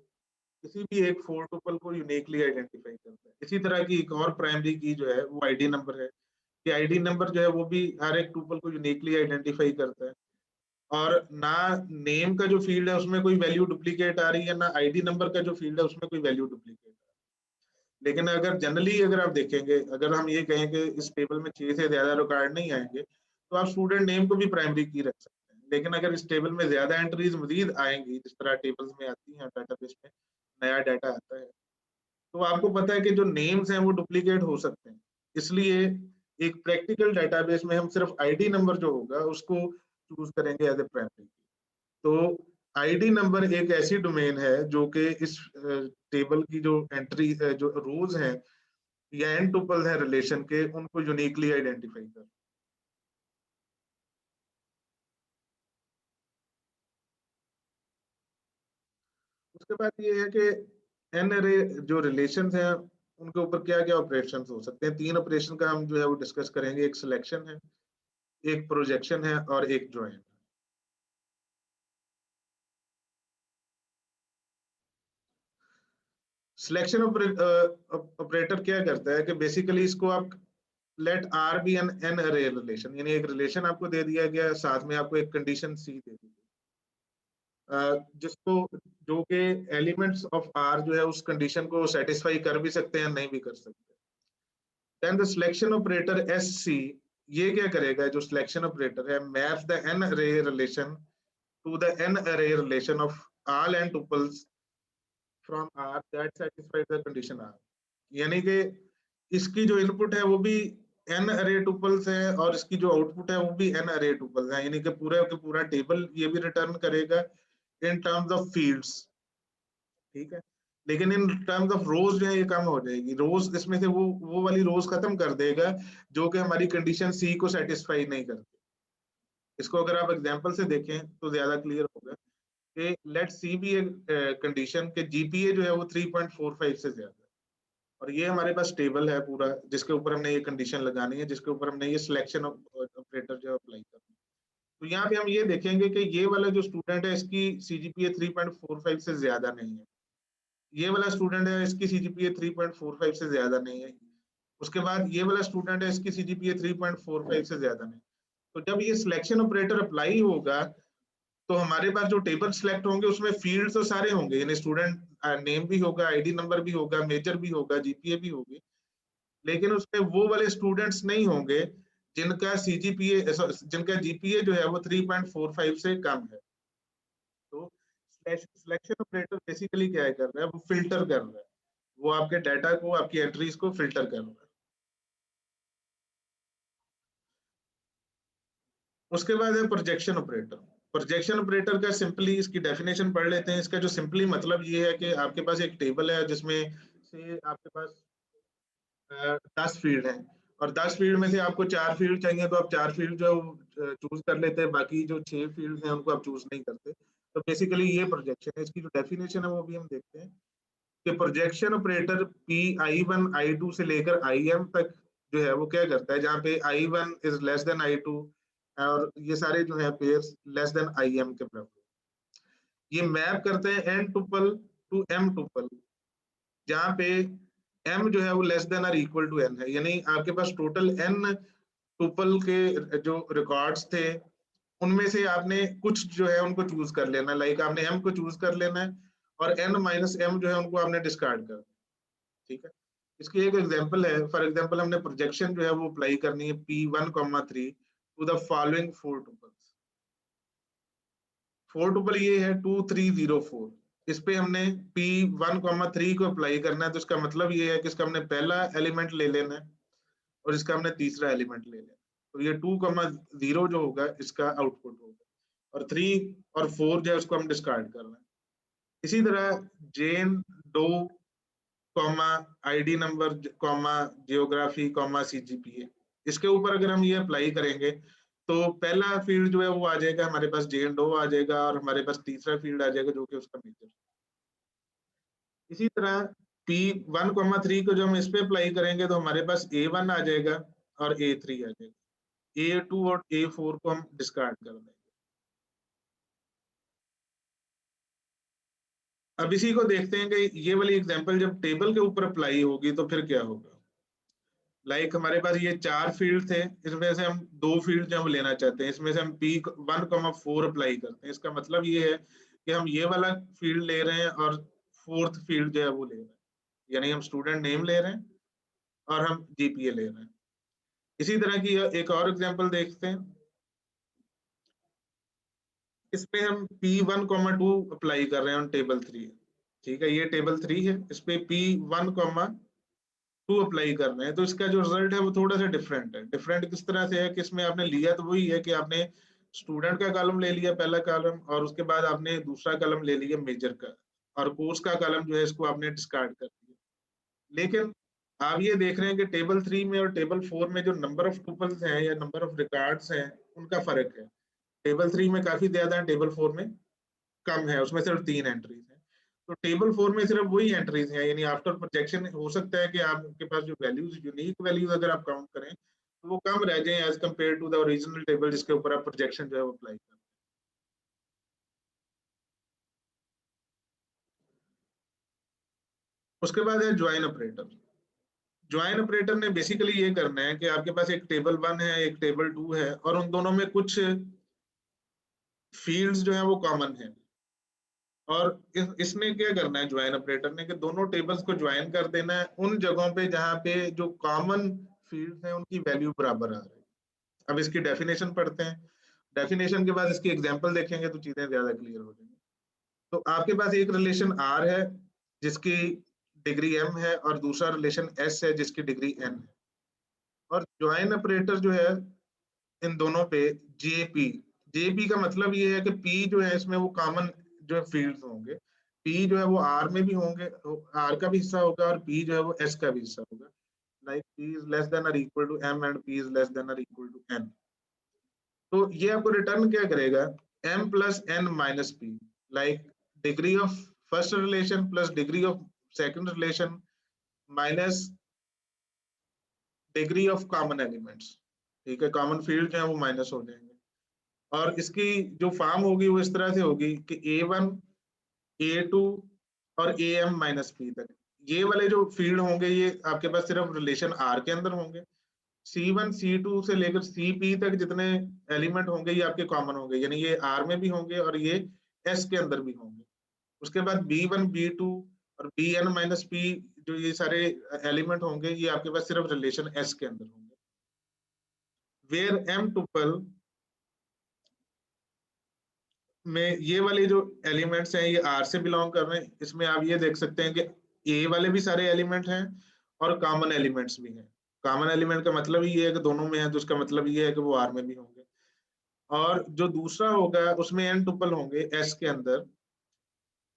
किसी भी एक फोर टुपल को यूनिकली आइडेंटिफाई करता है। इसी तरह की एक और प्राइमरी की जो है वो आईडी नंबर है, कि आईडी नंबर जो है वो भी हर एक टुपल को यूनिकली आइडेंटिफाई करता है। और ना नेम का जो फील्ड है उसमें कोई वैल्यू डुप्लीकेट आ रही है, ना आईडी नंबर का जो फील्ड है उसमें कोई वैल्यू डुप्लीकेट आ रही है। लेकिन अगर जनरली अगर आप देखेंगे, अगर हम ये कहें कि इस टेबल में 6 से ज्यादा रिकॉर्ड नहीं आएंगे तो आप स्टूडेंट नेम को भी प्राइमरी की रख सकते हैं। लेकिन अगर इस टेबल में ज्यादा एंट्रीज मजीद आएंगी, जिस तरह टेबल्स में आती हैं, डाटाबेस में नया डाटा आता है, तो आपको पता है कि जो नेम्स हैं वो डुप्लीकेट हो सकते हैं। इसलिए एक प्रैक्टिकल डाटाबेस में हम सिर्फ आईडी नंबर जो होगा उसको चूज करेंगे एज ए प्राइमरी। तो आईडी नंबर एक ऐसी डोमेन है जो कि इस टेबल की जो एंट्री जो रोज हैं या एन टुपल है रिलेशन के, उनको यूनिकली आइडेंटिफाई कर। उसके बाद ये है कि एन अरे जो रिलेशंस हैं उनके ऊपर क्या क्या ऑपरेशंस हो सकते हैं। 3 ऑपरेशन का हम जो है वो डिस्कस करेंगे। एक सिलेक्शन है, एक प्रोजेक्शन है और एक ज्वाइन। सिलेक्शन ऑपरेटर क्या करता है कि बेसिकली इसको आप let R be an n ary relation, यानी एक रिलेशन आपको दे दिया गया, साथ में आपको एक कंडीशन सी दे दी जिसको जो कि एलिमेंट्स ऑफ आर जो है उस कंडीशन को सेटिस्फाई कर भी सकते हैं, नहीं भी कर सकते। Then the selection operator S C ये क्या करेगा? जो सिलेक्शन ऑपरेटर है maps the n ary relation to the n ary relation of all n tuples from R that satisfy the condition R. यानी कि इसकी जो इनपुट है वो भी एन अरे टुपल्स है और इसकी जो आउटपुट है वो भी एन अरे टुपल्स है, यानी कि पूरा का पूरा टेबल ये भी रिटर्न करेगा इन टर्म्स ऑफ फील्ड्स। ठीक है, लेकिन इन टर्म्स ऑफ रोज जो है ये कम हो जाएगी। रोज इसमें से वो वाली रोज खत्म कर देगा जो कि हमारी कंडीशन सी को सेटिस्फाई नहीं करती। इसको अगर आप एग्जांपल से देखें तो ज्यादा क्लियर होगा कि let C be a condition के जीपीए जो है वो 3.45 से ज्यादा है, और ये हमारे पास टेबल है पूरा जिसके ऊपर हमने ये कंडीशन लगानी है, जिसके ऊपर हमने ये सिलेक्शन ऑपरेटर जो अप्लाई करना है। तो यहाँ पे हम ये देखेंगे कि ये वाला जो स्टूडेंट है इसकी सीजीपीए 3.45 से ज्यादा नहीं है, ये वाला स्टूडेंट है इसकी सीजीपीए 3.45 से ज्यादा नहीं है, उसके बाद ये वाला स्टूडेंट है इसकी सीजीपीए 3.45 से ज्यादा नहीं। तो जब ये सिलेक्शन ऑपरेटर अप्लाई होगा तो हमारे पास जो टेबल सिलेक्ट होंगे उसमें फील्ड तो सारे होंगे, यानी स्टूडेंट नेम भी होगा, आईडी नंबर भी होगा, मेजर भी होगा, जीपीए भी होगी। लेकिन उसमें वो वाले स्टूडेंट्स नहीं होंगे जिनका जिनका जीपीए जो है वो 3.45 से कम है। तो सिलेक्शन ऑपरेटर बेसिकली क्या कर रहा है, वो फिल्टर कर रहा है, वो आपके डाटा को, आपकी एंट्रीज को फिल्टर कर रहा है। उसके बाद है प्रोजेक्शन ऑपरेटर। प्रोजेक्शन ऑपरेटर का सिंपली इसकी डेफिनेशन पढ़ लेते हैं। इसका जो सिंपली मतलब ये है कि आपके पास एक टेबल है जिसमें से आपके पास 10 फील्ड है, और 10 फील्ड में से आपको 4 फील्ड चाहिए, तो आप 4 फील्ड जो चूज कर लेते हैं, बाकी जो 6 फील्ड हैं उनको आप चूज नहीं करते। तो बेसिकली ये प्रोजेक्शन है। इसकी जो डेफिनेशन है वो भी हम देखते हैं कि projection operator P I1 I2 से लेकर IM तक जो है वो क्या करता है, जहाँ पे I1 is less then I2 और ये सारे जो है पेयर्स लेस देन IM के बराबर, ये मैप करते हैं n tuple to m tuple, जहाँ पे m जो है वो लेस देन और इक्वल टू n है। यानी आपके पास टोटल n टुपल के जो रिकॉर्ड्स थे उनमें से आपने कुछ जो है उनको चूज कर लेना, लाइक आपने m को चूज कर लेना है और n माइनस m जो है उनको आपने डिस्कार्ड कर देना। ठीक है, इसकी एक एग्जांपल है। फॉर एग्जांपल हमने प्रोजेक्शन जो है वो अप्लाई करनी है P1,3 to the following 4 tuples. 4 tuple ये है 2,3,0,4। इस पे हमने P1,3 को अप्लाई करना है, तो इसका मतलब ये है कि इसका हमने पहला एलिमेंट ले लेना है और इसका हमने तीसरा एलिमेंट ले लेना है। तो ये 2,0 जो होगा इसका आउटपुट होगा, और 3 और 4 जो है उसको हम डिस्कार्ड कर रहे हैं। इसी तरह Jane, Doe, comma, ID number, comma, geography, comma, CGPA, इसके ऊपर अगर हम ये अप्लाई करेंगे तो पहला फील्ड जो है वो आ जाएगा हमारे पास जेन डो आ जाएगा, और हमारे पास तीसरा फील्ड आ जाएगा जो कि उसका मेजर। इसी तरह P1,3 को जो हम इस पे अप्लाई करेंगे तो हमारे पास A1 आ जाएगा और A3 आ जाएगा। A2 और A4 को हम डिस्कार्ड कर देंगे। अब इसी को देखते हैं कि ये वाली एग्जांपल जब टेबल के ऊपर अप्लाई होगी तो फिर क्या होगा। लाइक हमारे पास ये 4 फील्ड थे, इसमें से हम 2 फील्ड जो हम लेना चाहते हैं, इसमें से हम P1,4 अप्लाई करते हैं। इसका मतलब ये है कि हम ये वाला फील्ड ले रहे हैं और फोर्थ फील्ड जो है वो ले रहे हैं, यानी हम स्टूडेंट नेम ले रहे हैं और हम जीपीए ले रहे हैं। इसी तरह की एक और एग्जांपल देखते हैं। इसमें हम P1,2 अप्लाई कर रहे हैं ऑन टेबल 3। ठीक है, ये टेबल 3 है, इस पे P1,2 अप्लाई कर रहे हैं, तो इसका जो रिजल्ट है वो थोड़ा सा डिफरेंट है। डिफरेंट किस तरह से है कि इसमें आपने लिया तो वही है कि आपने स्टूडेंट का कॉलम ले लिया, पहला कॉलम, और उसके बाद आपने दूसरा कॉलम ले लिया मेजर का, और कोर्स का कॉलम जो है इसको आपने डिस्कार्ड कर दिया। लेकिन आप ये देख रहे हैं कि टेबल 3 में और टेबल 4 में जो नंबर ऑफ टुपल्स हैं या नंबर ऑफ रिकॉर्ड्स हैं उनका फर्क है। टेबल 3 में काफी ज्यादा है, टेबल 4 में कम है, उसमें सिर्फ 3 एंट्रीज हैं। तो टेबल 4 में सिर्फ वही एंट्रीज हैं, यानी आफ्टर प्रोजेक्शन हो सकता है कि आपके पास जो वैल्यूज, यूनिक वैल्यूज अगर आप काउंट करें तो वो कम रह जाए as compared to the original table जिसके ऊपर आप प्रोजेक्शन जो है वो अप्लाई करें। उसके बाद है ज्वाइन ऑपरेटर। ज्वाइन ऑपरेटर ने बेसिकली ये करना है कि आपके पास एक टेबल 1 है, एक टेबल 2 है, और उन दोनों में कुछ फील्ड्स जो है वो कॉमन है, और इसने क्या करना है ज्वाइन ऑपरेटर ने कि दोनों टेबल्स को ज्वाइन कर देना है उन जगहों पे जहां पे जो कॉमन फील्ड्स हैं उनकी वैल्यू बराबर आ रही है। अब इसकी डेफिनेशन पढ़ते हैं। डेफिनेशन के बाद इसकी एग्जांपल देखेंगे तो चीजें ज्यादा क्लियर हो जाएंगी। तो आपके पास एक रिलेशन R है जिसकी डिग्री M है, और दूसरा रिलेशन S है जिसकी डिग्री N है, और ज्वाइन ऑपरेटर जो है इन दोनों पे जेपी। जेपी का मतलब ये है कि पी जो है इसमें वो कॉमन जो फील्ड्स होंगे, पी जो है वो आर में भी होंगे, आर का भी हिस्सा होगा, और पी जो है वो एस का भी हिस्सा होगा। Like P is less than और equal to M and P is less than और इक्वल टू एन। तो ये आपको रिटर्न क्या करेगा, M plus N minus P, like degree of first relation plus degree of second relation minus degree of common elements. ठीक है, common field जो है वो माइनस हो जाएंगे, और इसकी जो फॉर्म होगी वो इस तरह से होगी कि A1, A2 और AM माइनस पी तक, ये वाले जो फील्ड होंगे ये आपके पास सिर्फ रिलेशन R के अंदर होंगे। C1 C2 से लेकर CP तक जितने एलिमेंट होंगे ये आपके कॉमन होंगे, यानी ये R में भी होंगे और ये S के अंदर भी होंगे। उसके बाद B1 B2 और Bn माइनस पी जो ये सारे एलिमेंट होंगे ये आपके पास सिर्फ रिलेशन S के अंदर होंगे। वेयर M टुपल में ये वाले जो एलिमेंट्स हैं ये R से बिलोंग कर रहे हैं। इसमें आप ये देख सकते हैं कि A वाले भी सारे एलिमेंट हैं और कॉमन एलिमेंट्स भी हैं। कॉमन एलिमेंट का मतलब ये है कि दोनों में है, तो उसका मतलब ये है कि वो R में भी होंगे। और जो दूसरा होगा उसमें n टुपल होंगे S के अंदर,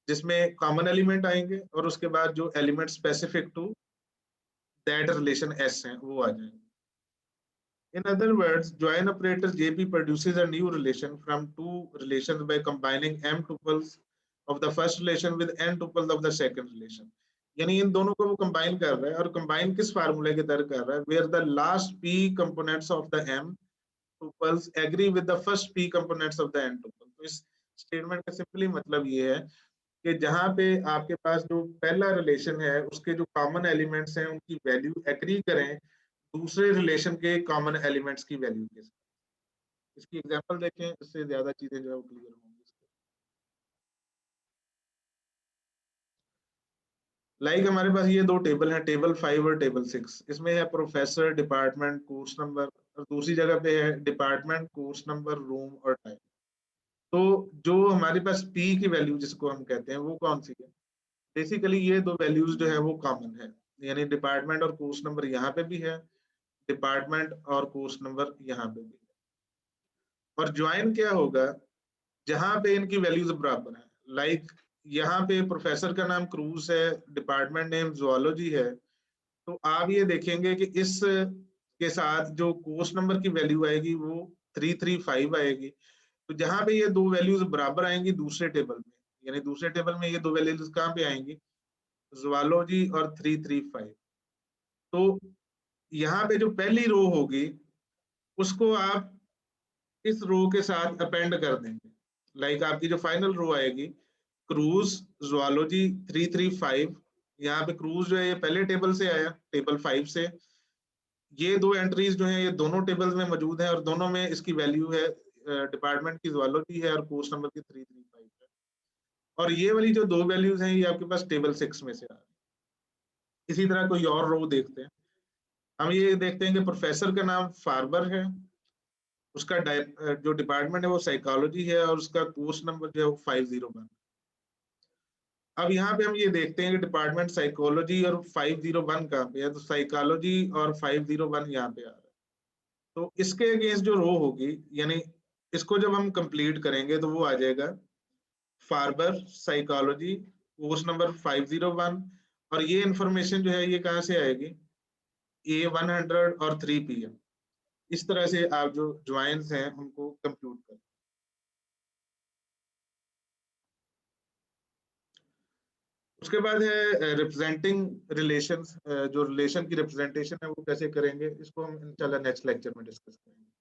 जिसमें कॉमन एलिमेंट आएंगे और उसके बाद जो element specific to that relation S हैं वो आ जाएंगे। In other words, join operator JP produces a new relation from two relations by combining m tuples of the first relation with n tuples of the second relation. यानी इन दोनों को वो combine कर रहा है, और कंबाइन किस फार्मूले के तहत कर रहा है? Where the last p components of the m tuples agree with the first p components of the n tuple. तो इस स्टेटमेंट का सिंपली मतलब ये है कि जहां पे आपके पास जो पहला रिलेशन है उसके जो कॉमन एलिमेंट्स हैं उनकी वैल्यू एग्री करें दूसरे रिलेशन के कॉमन एलिमेंट्स की वैल्यू के साथ। इसकी एग्जांपल देखें, इससे ज्यादा चीजें जो है वो क्लियर होंगी। लाइक हमारे पास ये दो टेबल हैं, टेबल 5 और टेबल 6। इसमें है प्रोफेसर, डिपार्टमेंट, कोर्स नंबर, और दूसरी जगह पे है डिपार्टमेंट, कोर्स नंबर, रूम और टाइम। तो जो हमारे पास पी की वैल्यू जिसको हम कहते हैं वो कौन सी है? बेसिकली ये दो वैल्यूज जो है वो कॉमन है, यानी डिपार्टमेंट और कोर्स नंबर यहाँ पे भी है, डिपार्टमेंट और कोर्स नंबर यहाँ पे भी है। और ज्वाइन क्या होगा? जहां पे इनकी वैल्यूज बराबर है। लाइक यहाँ पे प्रोफेसर का नाम क्रूज है, डिपार्टमेंट नेम जूलॉजी है, तो आप ये देखेंगे कि इस के साथ जो कोर्स नंबर की वैल्यू आएगी वो 335 आएगी। तो जहां पे ये दो वैल्यूज बराबर आएंगी दूसरे टेबल में, यानी दूसरे टेबल में ये दो वैल्यूज कहाँ पे आएंगी? जूलॉजी और 335। तो यहाँ पे जो पहली रो होगी उसको आप इस रो के साथ अपेंड कर देंगे। लाइक आपकी जो फाइनल रो आएगी क्रूज जूलॉजी 335, यहाँ पे क्रूज जो है ये पहले टेबल से आया, टेबल 5 से। ये दो एंट्रीज जो है ये दोनों टेबल्स में मौजूद है और दोनों में इसकी वैल्यू है, डिपार्टमेंट की जूलॉजी है और कोर्स नंबर की 335 है। और ये वाली जो दो वैल्यूज हैं ये आपके पास टेबल 6 में से आ रही है। इसी तरह कोई और रो देखते हैं। हम ये देखते हैं कि प्रोफेसर का नाम फार्बर है, उसका जो डिपार्टमेंट है वो साइकोलॉजी है और उसका कोर्स नंबर जो है वो 501। अब यहाँ पे हम ये देखते हैं कि डिपार्टमेंट साइकोलॉजी और 501 कहाँ पे है, तो साइकोलॉजी और 501 यहाँ पे आ रहा है। तो इसके अगेंस्ट जो रो होगी, यानी इसको जब हम कंप्लीट करेंगे तो वो आ जाएगा फार्बर साइकोलॉजी कोर्स नंबर 501, और ये इंफॉर्मेशन जो है ये कहाँ से आएगी? A100 और 3PM। इस तरह से आप जो ज्वाइंस हैं उनको कंप्यूट करें। उसके बाद है रिप्रेजेंटिंग रिलेशंस। जो रिलेशन की रिप्रेजेंटेशन है वो कैसे करेंगे इसको हम इंशाल्लाह नेक्स्ट लेक्चर में डिस्कस करेंगे।